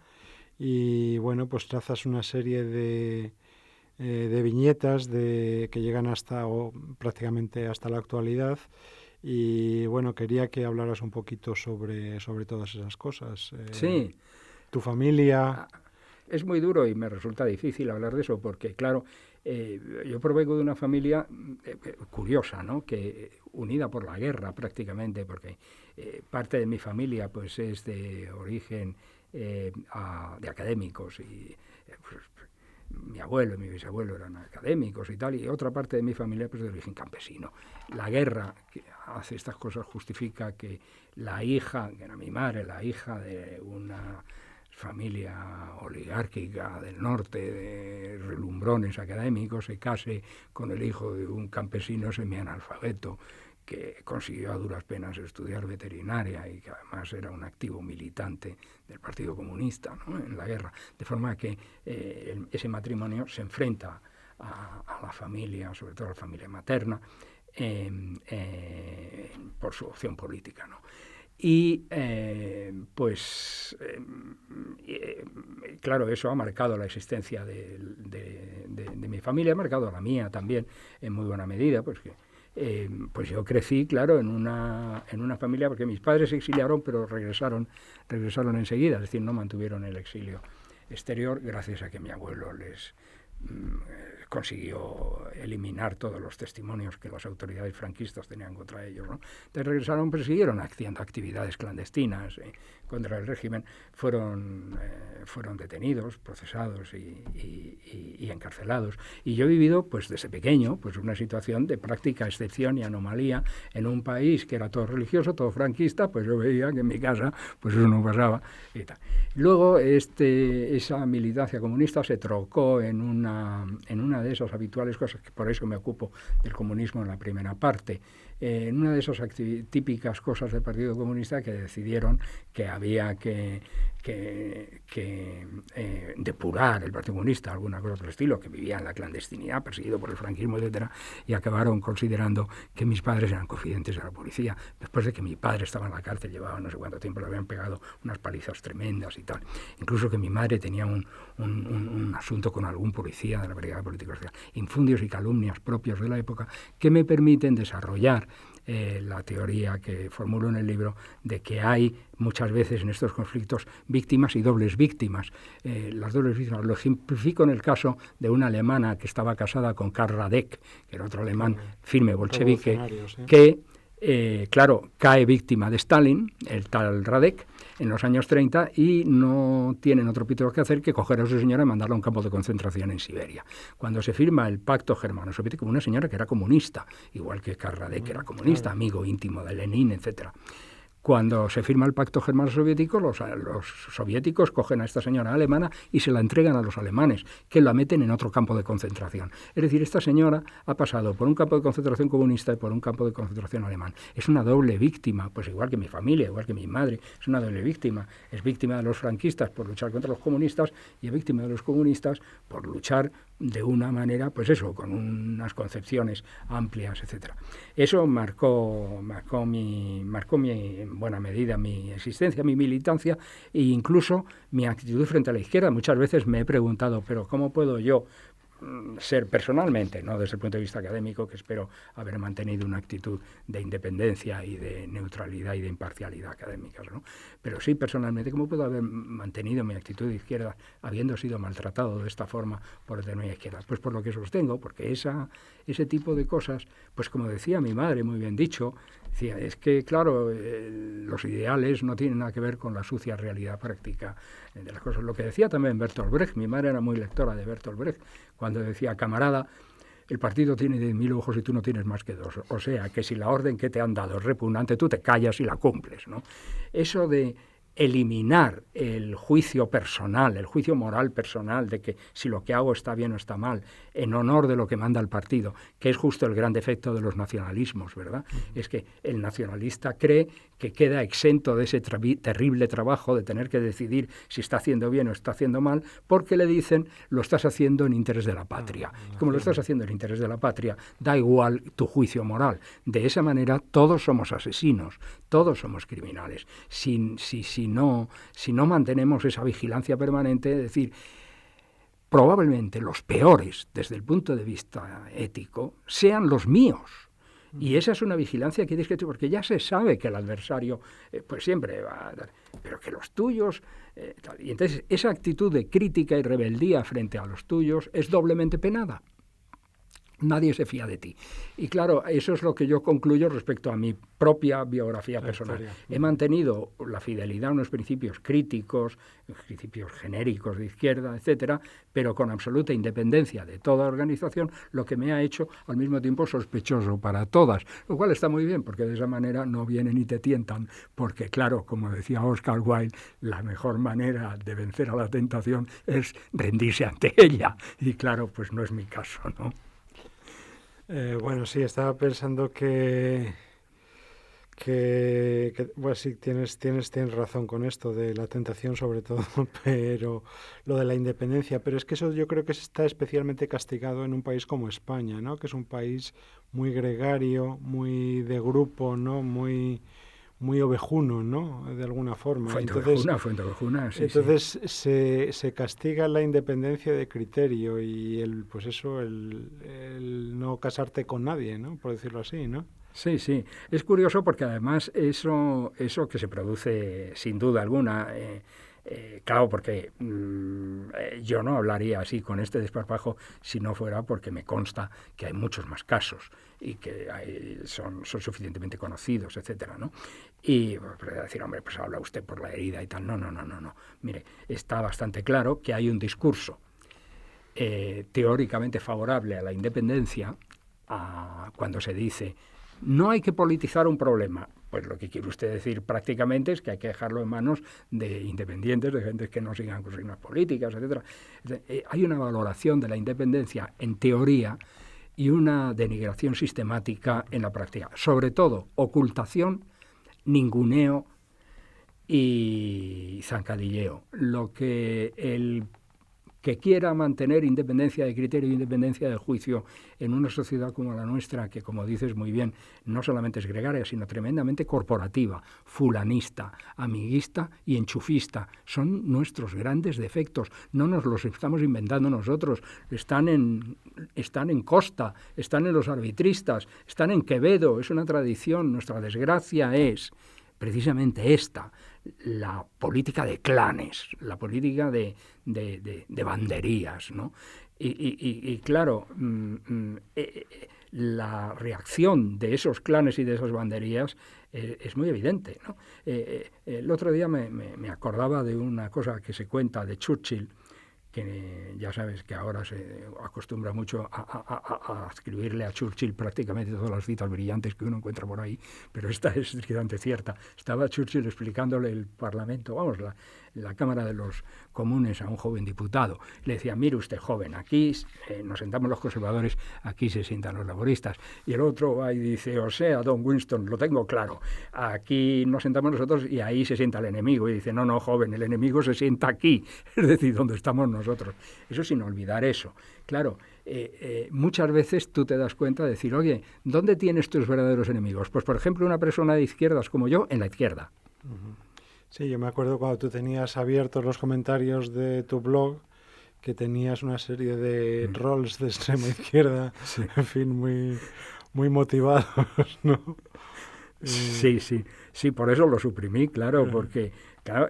y bueno, pues trazas una serie de viñetas que llegan prácticamente hasta la actualidad. Y bueno, quería que hablaras un poquito sobre todas esas cosas. Sí. Tu familia. Es muy duro y me resulta difícil hablar de eso porque, claro, yo provengo de una familia curiosa, ¿no? Que unida por la guerra prácticamente, porque parte de mi familia pues es de origen de académicos y pues, mi abuelo y mi bisabuelo eran académicos y tal, y otra parte de mi familia pues de origen campesino. La guerra que hace estas cosas justifica que la hija, que era mi madre, la hija de una familia oligárquica del norte, de relumbrones académicos, se case con el hijo de un campesino semianalfabeto que consiguió a duras penas estudiar veterinaria y que además era un activo militante del Partido Comunista, ¿no? En la guerra. De forma que ese matrimonio se enfrenta a la familia, sobre todo a la familia materna, por su opción política, ¿no? Y claro, eso ha marcado la existencia de mi familia, ha marcado la mía también en muy buena medida, pues yo crecí, claro, en una familia, porque mis padres se exiliaron, pero regresaron enseguida, es decir, no mantuvieron el exilio exterior gracias a que mi abuelo les consiguió eliminar todos los testimonios que las autoridades franquistas tenían contra ellos, ¿no? Entonces regresaron, pero siguieron haciendo actividades clandestinas contra el régimen, fueron detenidos, procesados y encarcelados. Y yo he vivido, pues desde pequeño, pues una situación de práctica excepción y anomalía en un país que era todo religioso, todo franquista, pues yo veía que en mi casa pues eso no pasaba y tal. Luego esa militancia comunista se trocó en una de esas habituales cosas, que por eso me ocupo del comunismo en la primera parte, en una de esas típicas cosas del Partido Comunista que decidieron que había que depurar el Partido Comunista, alguna cosa por el estilo, que vivía en la clandestinidad, perseguido por el franquismo, etcétera, y acabaron considerando que mis padres eran confidentes de la policía. Después de que mi padre estaba en la cárcel, llevaba no sé cuánto tiempo, le habían pegado unas palizas tremendas y tal. Incluso que mi madre tenía un asunto con algún policía de la Brigada Político-Social. Infundios y calumnias propios de la época que me permiten desarrollar la teoría que formulo en el libro de que hay muchas veces en estos conflictos víctimas y dobles víctimas. Las dobles víctimas lo ejemplifico en el caso de una alemana que estaba casada con Karl Radek, que era otro alemán firme bolchevique, que claro, cae víctima de Stalin, el tal Radek, en los años 30 y no tienen otro pito que hacer que coger a su señora y mandarla a un campo de concentración en Siberia. Cuando se firma el pacto germano-soviético, una señora que era comunista, igual que Karl Radek, que era comunista, amigo íntimo de Lenin, etcétera. Cuando se firma el pacto germano-soviético, los soviéticos cogen a esta señora alemana y se la entregan a los alemanes, que la meten en otro campo de concentración. Es decir, esta señora ha pasado por un campo de concentración comunista y por un campo de concentración alemán. Es una doble víctima, pues igual que mi familia, igual que mi madre, es una doble víctima. Es víctima de los franquistas por luchar contra los comunistas y es víctima de los comunistas por luchar de una manera, pues eso, con unas concepciones amplias, etcétera. Eso marcó en buena medida mi existencia, mi militancia e incluso mi actitud frente a la izquierda. Muchas veces me he preguntado, pero ¿cómo puedo yo ser personalmente, no desde el punto de vista académico, que espero haber mantenido una actitud de independencia y de neutralidad y de imparcialidad académicas, ¿no? Pero sí, personalmente, ¿cómo puedo haber mantenido mi actitud de izquierda habiendo sido maltratado de esta forma por determinada izquierda? Pues por lo que sostengo, porque ese tipo de cosas, pues como decía mi madre, muy bien dicho, decía, es que, claro, los ideales no tienen nada que ver con la sucia realidad práctica de las cosas. Lo que decía también Bertolt Brecht, mi madre era muy lectora de Bertolt Brecht, cuando decía, camarada, el partido tiene 10.000 ojos y tú no tienes más que 2. O sea, que si la orden que te han dado es repugnante, tú te callas y la cumples, ¿no? Eso de eliminar el juicio personal, el juicio moral personal de que si lo que hago está bien o está mal, en honor de lo que manda el partido, que es justo el gran defecto de los nacionalismos, ¿verdad? Es que el nacionalista cree que queda exento de ese terrible trabajo de tener que decidir si está haciendo bien o está haciendo mal, porque le dicen, lo estás haciendo en interés de la patria. Como lo estás haciendo en interés de la patria, da igual tu juicio moral. De esa manera, todos somos asesinos, todos somos criminales. Si no mantenemos esa vigilancia permanente, es decir, probablemente los peores desde el punto de vista ético sean los míos. Y esa es una vigilancia que tienes que tener, porque ya se sabe que el adversario pues siempre va a dar, pero que los tuyos... tal. Y entonces esa actitud de crítica y rebeldía frente a los tuyos es doblemente penada. Nadie se fía de ti. Y claro, eso es lo que yo concluyo respecto a mi propia biografía personal. He mantenido la fidelidad a unos principios críticos, principios genéricos de izquierda, etcétera, pero con absoluta independencia de toda organización, lo que me ha hecho al mismo tiempo sospechoso para todas, lo cual está muy bien, porque de esa manera no vienen y te tientan, porque claro, como decía Oscar Wilde, la mejor manera de vencer a la tentación es rendirse ante ella. Y claro, pues no es mi caso, ¿no? Bueno, sí, estaba pensando que bueno, sí, tienes razón con esto de la tentación sobre todo, pero lo de la independencia, pero es que eso yo creo que está especialmente castigado en un país como España, ¿no? Que es un país muy gregario, muy de grupo, ¿no? Muy ovejuno, ¿no? De alguna forma. Fuente ovejuna, sí. Entonces sí. Se castiga la independencia de criterio y el no casarte con nadie, ¿no? Por decirlo así, ¿no? Sí, sí. Es curioso porque además eso que se produce sin duda alguna, claro, porque yo no hablaría así con este desparpajo si no fuera porque me consta que hay muchos más casos y que son suficientemente conocidos, etcétera, ¿no? Y pues, decir, hombre, pues habla usted por la herida y tal. No. Mire, está bastante claro que hay un discurso teóricamente favorable a la independencia cuando se dice no hay que politizar un problema. Pues lo que quiere usted decir prácticamente es que hay que dejarlo en manos de independientes, de gente que no sigan consignas políticas, etcétera. Hay una valoración de la independencia en teoría y una denigración sistemática en la práctica. Sobre todo, ocultación, ninguneo y zancadilleo. Lo que el que quiera mantener independencia de criterio e independencia de juicio en una sociedad como la nuestra, que como dices muy bien, no solamente es gregaria, sino tremendamente corporativa, fulanista, amiguista y enchufista, son nuestros grandes defectos. No nos los estamos inventando nosotros, están en Costa, están en los arbitristas, están en Quevedo, es una tradición. Nuestra desgracia es precisamente esta, la política de clanes, la política de banderías, ¿no? Y claro, la reacción de esos clanes y de esas banderías es muy evidente, ¿no? El otro día me acordaba de una cosa que se cuenta de Churchill, que ya sabes que ahora se acostumbra mucho a escribirle a Churchill prácticamente todas las citas brillantes que uno encuentra por ahí, pero esta es estrictamente cierta. Estaba Churchill explicándole el Parlamento, la Cámara de los Comunes a un joven diputado. Le decía, mire usted, joven, aquí nos sentamos los conservadores, aquí se sientan los laboristas. Y el otro va y dice, o sea, don Winston, lo tengo claro, aquí nos sentamos nosotros y ahí se sienta el enemigo. Y dice, no, joven, el enemigo se sienta aquí, es decir, donde estamos nosotros. Eso sin olvidar eso. Claro, muchas veces tú te das cuenta de decir, oye, ¿dónde tienes tus verdaderos enemigos? Pues, por ejemplo, una persona de izquierdas como yo, en la izquierda. Uh-huh. Sí, yo me acuerdo cuando tú tenías abiertos los comentarios de tu blog, que tenías una serie de roles de extrema izquierda, sí. En fin, muy motivados, ¿no? Sí, por eso lo suprimí, claro, porque claro,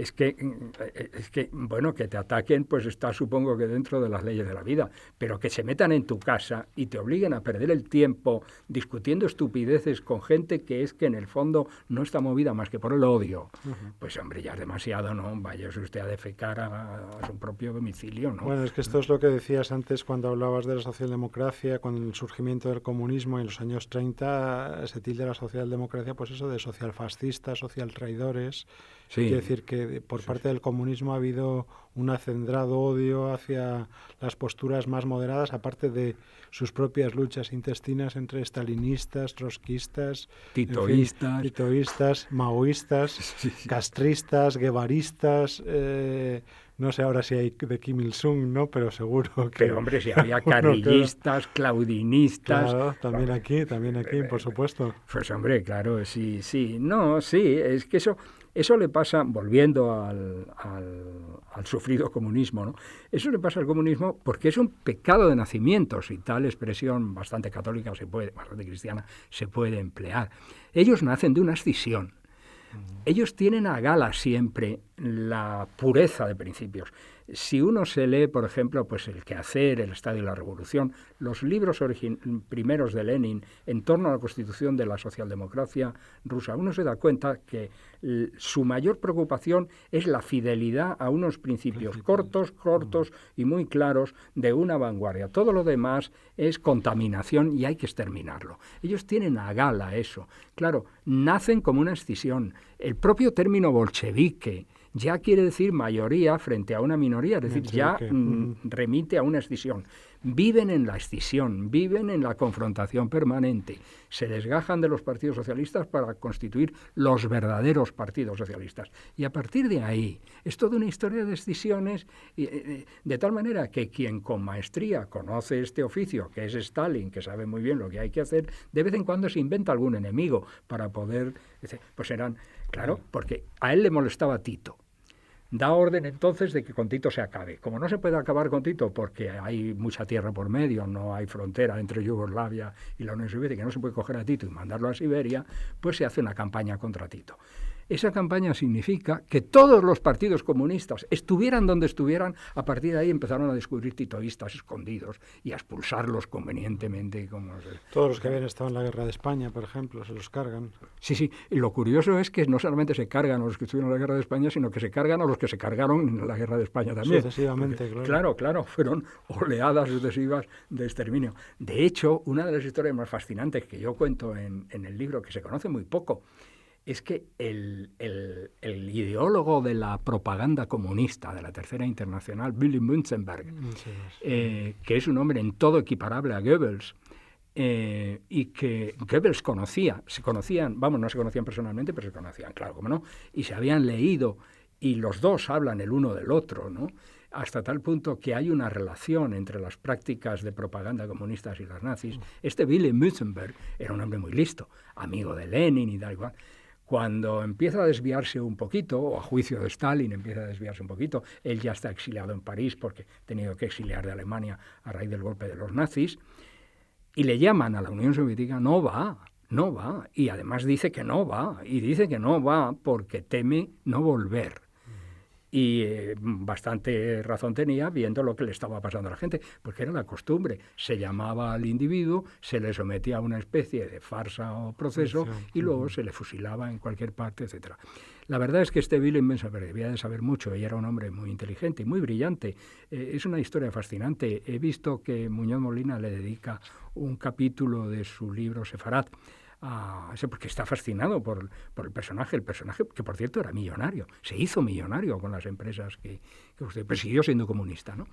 es que, bueno, que te ataquen, pues está, supongo que dentro de las leyes de la vida, pero que se metan en tu casa y te obliguen a perder el tiempo discutiendo estupideces con gente que es que en el fondo no está movida más que por el odio, pues hombre, ya es demasiado, ¿no? Vaya usted a defecar a su propio domicilio, ¿no? Bueno, es que esto es lo que decías antes cuando hablabas de la socialdemocracia, con el surgimiento del comunismo en los años 30, se tilda la socialdemocracia, pues eso de socialfascistas, socialtraidores. Sí. Quiere decir que por parte del comunismo ha habido un acendrado odio hacia las posturas más moderadas, aparte de sus propias luchas intestinas entre stalinistas, trotskistas, titoístas, maoístas, castristas, guevaristas, no sé ahora si hay de Kim Il-sung, ¿no? Pero seguro que... Pero hombre, si había carrillistas, claudinistas... Claro, también aquí, por supuesto. Pues hombre, claro, sí. No, sí, es que eso le pasa, volviendo al sufrido comunismo, ¿no? Eso le pasa al comunismo porque es un pecado de nacimiento, si tal expresión bastante católica bastante cristiana, se puede emplear. Ellos nacen de una escisión. Ellos tienen a gala siempre la pureza de principios. Si uno se lee, por ejemplo, pues El quehacer, El estado y la revolución, los libros primeros de Lenin en torno a la constitución de la socialdemocracia rusa, uno se da cuenta que su mayor preocupación es la fidelidad a unos principios cortos y muy claros de una vanguardia. Todo lo demás es contaminación y hay que exterminarlo. Ellos tienen a gala eso. Claro, nacen como una escisión. El propio término bolchevique ya quiere decir mayoría frente a una minoría, es decir, ya remite a una escisión. Viven en la escisión, viven en la confrontación permanente. Se desgajan de los partidos socialistas para constituir los verdaderos partidos socialistas. Y a partir de ahí, es toda una historia de escisiones, de tal manera que quien con maestría conoce este oficio, que es Stalin, que sabe muy bien lo que hay que hacer, de vez en cuando se inventa algún enemigo para poder... Pues eran... Claro, porque a él le molestaba Tito. Da orden entonces de que con Tito se acabe. Como no se puede acabar con Tito porque hay mucha tierra por medio, no hay frontera entre Yugoslavia y la Unión Soviética, no se puede coger a Tito y mandarlo a Siberia, pues se hace una campaña contra Tito. Esa campaña significa que todos los partidos comunistas, estuvieran donde estuvieran, a partir de ahí empezaron a descubrir titoístas escondidos y a expulsarlos convenientemente. Todos los que habían estado en la guerra de España, por ejemplo, se los cargan. Sí, y lo curioso es que no solamente se cargan a los que estuvieron en la guerra de España, sino que se cargan a los que se cargaron en la guerra de España también. Sucesivamente, porque, claro, fueron oleadas sucesivas de exterminio. De hecho, una de las historias más fascinantes que yo cuento en el libro, que se conoce muy poco, es que el ideólogo de la propaganda comunista de la Tercera Internacional, Willy Münzenberg, que es un hombre en todo equiparable a Goebbels, y que Goebbels no se conocían personalmente, pero se conocían, claro, cómo no, y se habían leído, y los dos hablan el uno del otro, ¿no? Hasta tal punto que hay una relación entre las prácticas de propaganda comunistas y las nazis. Este Willy Münzenberg era un hombre muy listo, amigo de Lenin y tal igual. Cuando empieza a desviarse un poquito, o a juicio de Stalin empieza a desviarse un poquito, él ya está exiliado en París porque ha tenido que exiliar de Alemania a raíz del golpe de los nazis, y le llaman a la Unión Soviética, no va, y además dice que no va porque teme no volver. Y bastante razón tenía viendo lo que le estaba pasando a la gente, porque era la costumbre. Se llamaba al individuo, se le sometía a una especie de farsa o proceso y luego se le fusilaba en cualquier parte, etc. La verdad es que este Willy Münzenberg debía de saber mucho y era un hombre muy inteligente y muy brillante. Es una historia fascinante. He visto que Muñoz Molina le dedica un capítulo de su libro Sefarat, porque está fascinado por el personaje que por cierto era millonario, se hizo millonario con las empresas que usted persiguió siendo comunista, ¿no?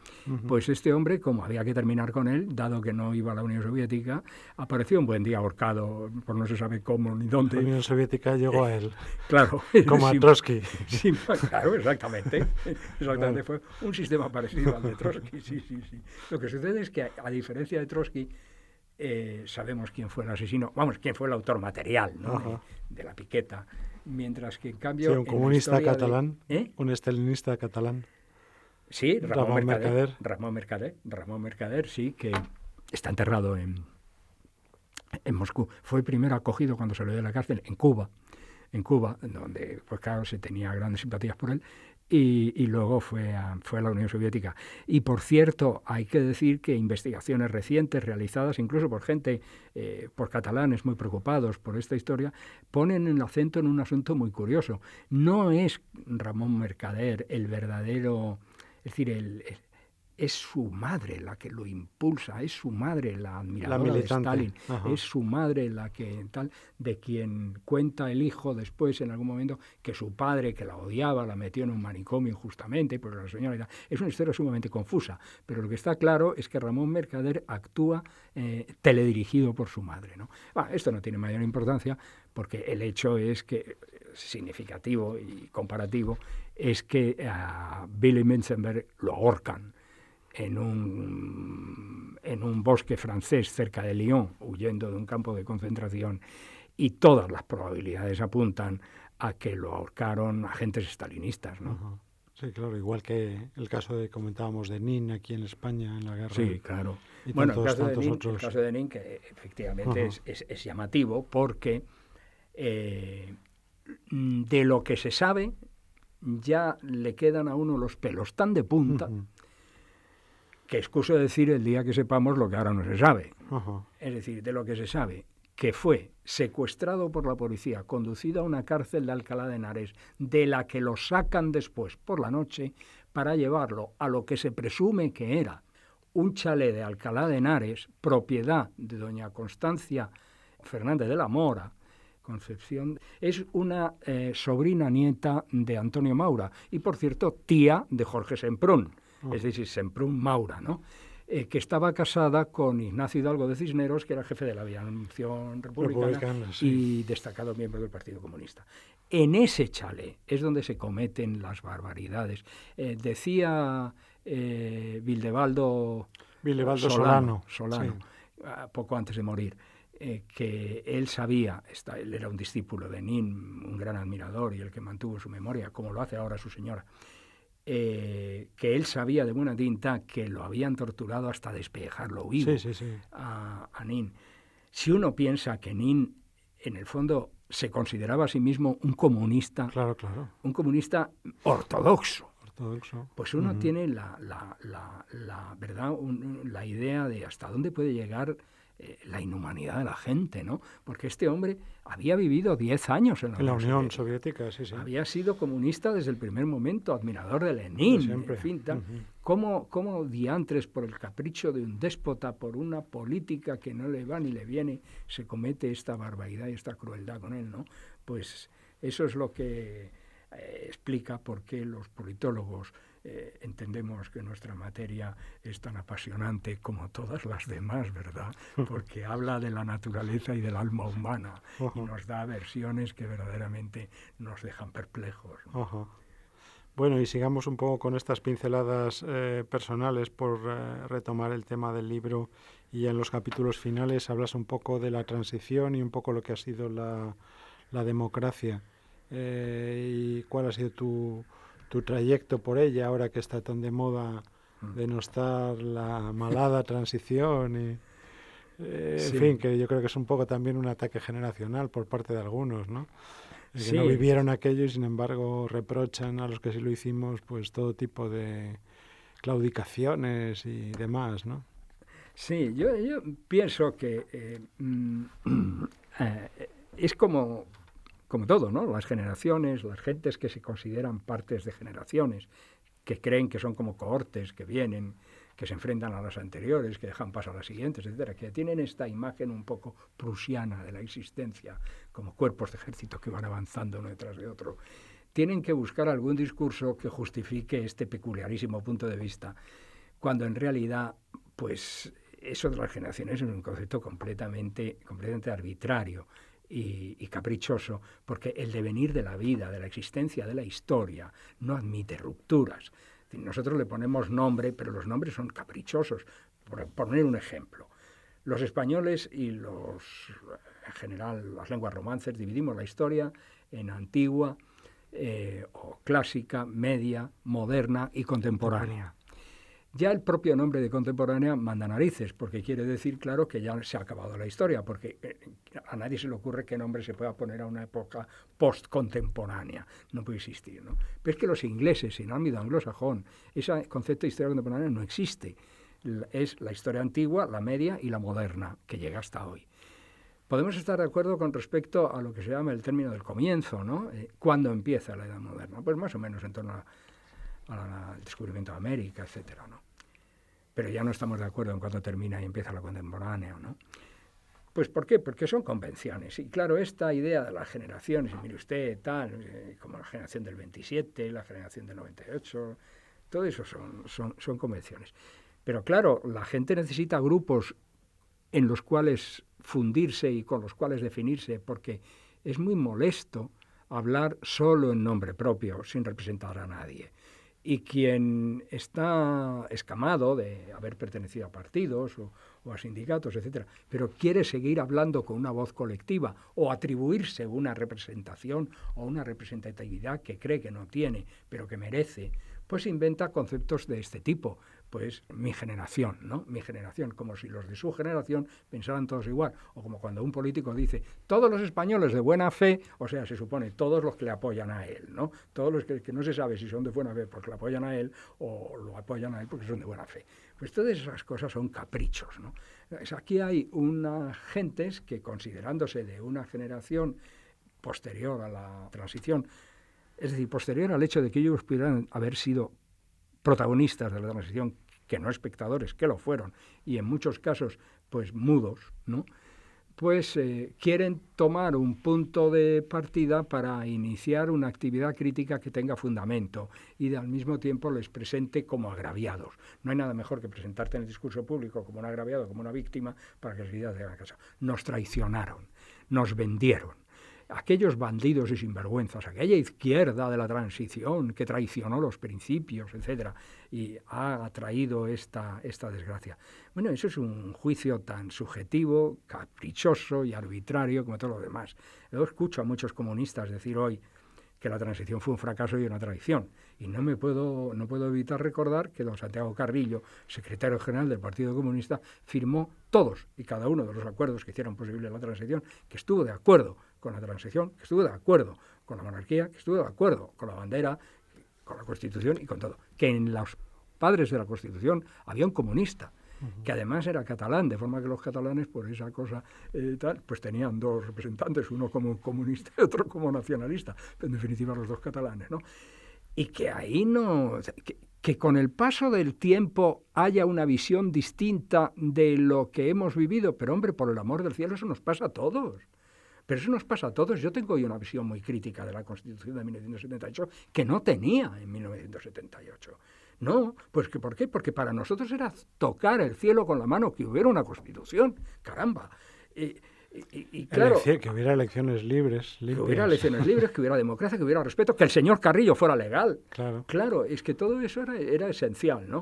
Pues este hombre, como había que terminar con él, dado que no iba a la Unión Soviética, apareció un buen día ahorcado, por no se sabe cómo ni dónde. La Unión Soviética llegó a él. Claro. Como a Trotsky. Sí, claro, exactamente. Claro. Fue un sistema parecido al de Trotsky, sí. Lo que sucede es que, a diferencia de Trotsky, sabemos quién fue el asesino, quién fue el autor material, ¿no? de la piqueta, mientras que en cambio... Sí, un comunista catalán, un estalinista catalán. Sí, Ramón Mercader, sí, que está enterrado en Moscú. Fue primero acogido cuando salió de la cárcel en Cuba, en Cuba, donde, pues claro, se tenía grandes simpatías por él, y luego fue a la Unión Soviética. Y por cierto, hay que decir que investigaciones recientes realizadas incluso por gente, por catalanes muy preocupados por esta historia, ponen el acento en un asunto muy curioso. No es Ramón Mercader el verdadero, es decir, es su madre la que lo impulsa, es su madre la admiradora de Stalin, es su madre la que tal, de quien cuenta el hijo después en algún momento que su padre, que la odiaba, la metió en un manicomio injustamente, porque la señora y tal. Es una historia sumamente confusa, pero lo que está claro es que Ramón Mercader actúa teledirigido por su madre, ¿no? Bueno, esto no tiene mayor importancia, porque el hecho es que, significativo y comparativo, es que a Willy Menzenberg lo ahorcan en un bosque francés cerca de Lyon, huyendo de un campo de concentración, y todas las probabilidades apuntan a que lo ahorcaron agentes estalinistas, ¿no? Uh-huh. Sí, claro, igual que el caso comentábamos de Nin aquí en España en la guerra. Sí, claro. Y bueno, tantos el otros. caso de Nin, que efectivamente es llamativo, porque de lo que se sabe ya le quedan a uno los pelos tan de punta, que excuso decir el día que sepamos lo que ahora no se sabe. Es decir, de lo que se sabe, que fue secuestrado por la policía, conducido a una cárcel de Alcalá de Henares, de la que lo sacan después por la noche para llevarlo a lo que se presume que era un chalet de Alcalá de Henares, propiedad de doña Constancia Fernández de la Mora. Concepción es una sobrina nieta de Antonio Maura y, por cierto, tía de Jorge Semprún. Es decir, Semprún Maura, ¿no? Que estaba casada con Ignacio Hidalgo de Cisneros, que era jefe de la aviación republicana y destacado miembro del Partido Comunista. En ese chalet es donde se cometen las barbaridades. Decía Vildevaldo Solano sí, poco antes de morir, que él sabía, él era un discípulo de Nin, un gran admirador y el que mantuvo su memoria, como lo hace ahora su señora, que él sabía de buena tinta que lo habían torturado hasta despellejarlo vivo a Nin. Si uno piensa que Nin, en el fondo, se consideraba a sí mismo un comunista, un comunista ortodoxo, pues uno tiene la verdad, la idea de hasta dónde puede llegar la inhumanidad de la gente, ¿no? Porque este hombre había vivido 10 años en la Unión Soviética. Había sido comunista desde el primer momento, admirador de Lenin, en fin, tal. ¿Cómo diantres, por el capricho de un déspota, por una política que no le va ni le viene, se comete esta barbaridad y esta crueldad con él, ¿no? Pues eso es lo que explica por qué los politólogos entendemos que nuestra materia es tan apasionante como todas las demás, ¿verdad? Porque habla de la naturaleza y del alma humana y nos da versiones que verdaderamente nos dejan perplejos, ¿no? Bueno, y sigamos un poco con estas pinceladas personales por retomar el tema del libro, y en los capítulos finales hablas un poco de la transición y un poco lo que ha sido la democracia. ¿Y cuál ha sido tu trayecto por ella, ahora que está tan de moda denostar la malada transición? Y, en fin, que yo creo que es un poco también un ataque generacional por parte de algunos, ¿no? Que no vivieron aquello y sin embargo reprochan a los que sí lo hicimos pues todo tipo de claudicaciones y demás, ¿no? Sí, yo pienso que es como todo, ¿no? Las generaciones, las gentes que se consideran partes de generaciones, que creen que son como cohortes, que vienen, que se enfrentan a las anteriores, que dejan paso a las siguientes, etcétera, que tienen esta imagen un poco prusiana de la existencia, como cuerpos de ejército que van avanzando uno detrás de otro. Tienen que buscar algún discurso que justifique este peculiarísimo punto de vista, cuando en realidad, pues, eso de las generaciones es un concepto completamente arbitrario y caprichoso, porque el devenir de la vida, de la existencia, de la historia, no admite rupturas. Nosotros le ponemos nombre, pero los nombres son caprichosos. Por poner un ejemplo, los españoles y en general, las lenguas romances, dividimos la historia en antigua, o clásica, media, moderna y contemporánea. Ya el propio nombre de contemporánea manda narices, porque quiere decir, claro, que ya se ha acabado la historia, porque a nadie se le ocurre qué nombre se pueda poner a una época postcontemporánea. No puede existir, ¿no? Pero es que los ingleses, en el ámbito anglosajón, ese concepto de historia contemporánea no existe. Es la historia antigua, la media y la moderna, que llega hasta hoy. Podemos estar de acuerdo con respecto a lo que se llama el término del comienzo, ¿no? ¿Cuándo empieza la Edad Moderna? Pues más o menos en torno al descubrimiento de América, etcétera, ¿no? Pero ya no estamos de acuerdo en cuándo termina y empieza la contemporánea, ¿no? Pues ¿por qué? Porque son convenciones. Y claro, esta idea de las generaciones, y mire usted, tal, como la generación del 27, la generación del 98, todo eso son convenciones. Pero claro, la gente necesita grupos en los cuales fundirse y con los cuales definirse, porque es muy molesto hablar solo en nombre propio, sin representar a nadie. Y quien está escamado de haber pertenecido a partidos o a sindicatos, etcétera, pero quiere seguir hablando con una voz colectiva o atribuirse una representación o una representatividad que cree que no tiene, pero que merece, pues inventa conceptos de este tipo. Pues mi generación, ¿no? Mi generación, como si los de su generación pensaran todos igual. O como cuando un político dice, todos los españoles de buena fe, o sea, se supone todos los que le apoyan a él, ¿no? Todos los que no se sabe si son de buena fe porque le apoyan a él o lo apoyan a él porque son de buena fe. Pues todas esas cosas son caprichos, ¿no? Aquí hay unas gentes que, considerándose de una generación posterior a la transición, es decir, posterior al hecho de que ellos pudieran haber sido protagonistas de la transición, que no espectadores, que lo fueron, y en muchos casos, pues mudos, ¿no? Pues quieren tomar un punto de partida para iniciar una actividad crítica que tenga fundamento y al mismo tiempo les presente como agraviados. No hay nada mejor que presentarte en el discurso público como un agraviado, como una víctima, para que las ideas se hagan caso. Nos traicionaron, nos vendieron. Aquellos bandidos y sinvergüenzas, aquella izquierda de la transición que traicionó los principios, etcétera, y ha traído esta desgracia. Bueno, eso es un juicio tan subjetivo, caprichoso y arbitrario como todo lo demás. Yo escucho a muchos comunistas decir hoy que la transición fue un fracaso y una traición. Y no puedo evitar recordar que don Santiago Carrillo, secretario general del Partido Comunista, firmó todos y cada uno de los acuerdos que hicieron posible la transición, que estuvo de acuerdo con la transición, que estuvo de acuerdo con la monarquía, que estuvo de acuerdo con la bandera, con la Constitución y con todo. Que en los padres de la Constitución había un comunista, que además era catalán, de forma que los catalanes, por esa cosa pues tenían dos representantes, uno como comunista y otro como nacionalista, en definitiva los dos catalanes, ¿no? Y que ahí no... Que con el paso del tiempo haya una visión distinta de lo que hemos vivido, pero hombre, por el amor del cielo, eso nos pasa a todos. Pero eso nos pasa a todos. Yo tengo hoy una visión muy crítica de la Constitución de 1978 que no tenía en 1978. No, pues ¿por qué? Porque para nosotros era tocar el cielo con la mano que hubiera una Constitución. Caramba. Y claro, que hubiera elecciones libres. Que hubiera elecciones libres, que hubiera democracia, que hubiera respeto, que el señor Carrillo fuera legal. Claro, es que todo eso era esencial, ¿no?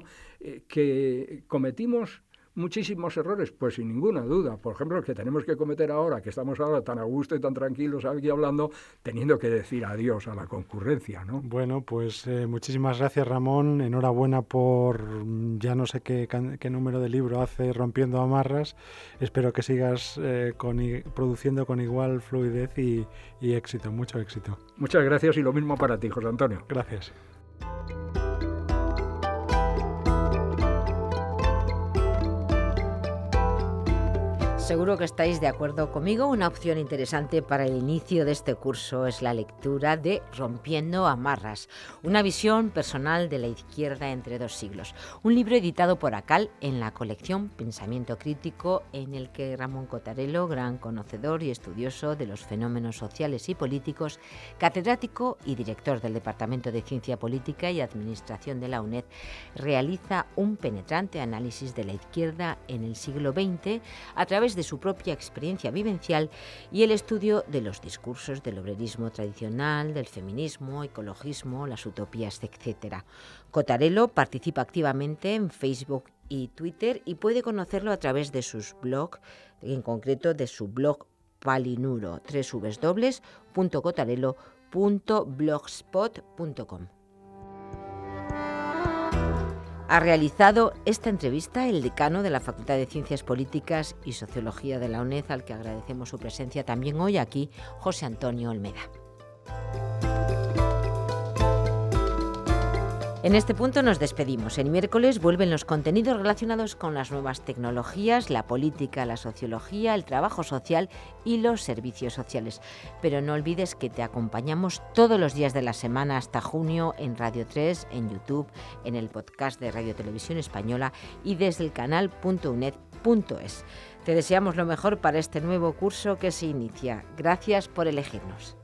Que cometimos muchísimos errores, pues sin ninguna duda. Por ejemplo, el que tenemos que cometer ahora, que estamos ahora tan a gusto y tan tranquilos aquí hablando, teniendo que decir adiós a la concurrencia, ¿no? Bueno, pues muchísimas gracias, Ramón. Enhorabuena por ya no sé qué número de libro hace Rompiendo Amarras. Espero que sigas produciendo con igual fluidez y éxito, mucho éxito. Muchas gracias y lo mismo para ti, José Antonio. Gracias. Seguro que estáis de acuerdo conmigo. Una opción interesante para el inicio de este curso es la lectura de Rompiendo Amarras, una visión personal de la izquierda entre dos siglos. Un libro editado por ACAL en la colección Pensamiento Crítico, en el que Ramón Cottarello, gran conocedor y estudioso de los fenómenos sociales y políticos, catedrático y director del Departamento de Ciencia Política y Administración de la UNED, realiza un penetrante análisis de la izquierda en el siglo XX a través de su propia experiencia vivencial y el estudio de los discursos del obrerismo tradicional, del feminismo, ecologismo, las utopías, etc. Cottarello participa activamente en Facebook y Twitter y puede conocerlo a través de sus blogs, en concreto de su blog Palinuro, www.cottarello.blogspot.com. Ha realizado esta entrevista el decano de la Facultad de Ciencias Políticas y Sociología de la UNED, al que agradecemos su presencia también hoy aquí, José Antonio Olmeda. En este punto nos despedimos. El miércoles vuelven los contenidos relacionados con las nuevas tecnologías, la política, la sociología, el trabajo social y los servicios sociales. Pero no olvides que te acompañamos todos los días de la semana hasta junio en Radio 3, en YouTube, en el podcast de Radio Televisión Española y desde el canal .uned.es. Te deseamos lo mejor para este nuevo curso que se inicia. Gracias por elegirnos.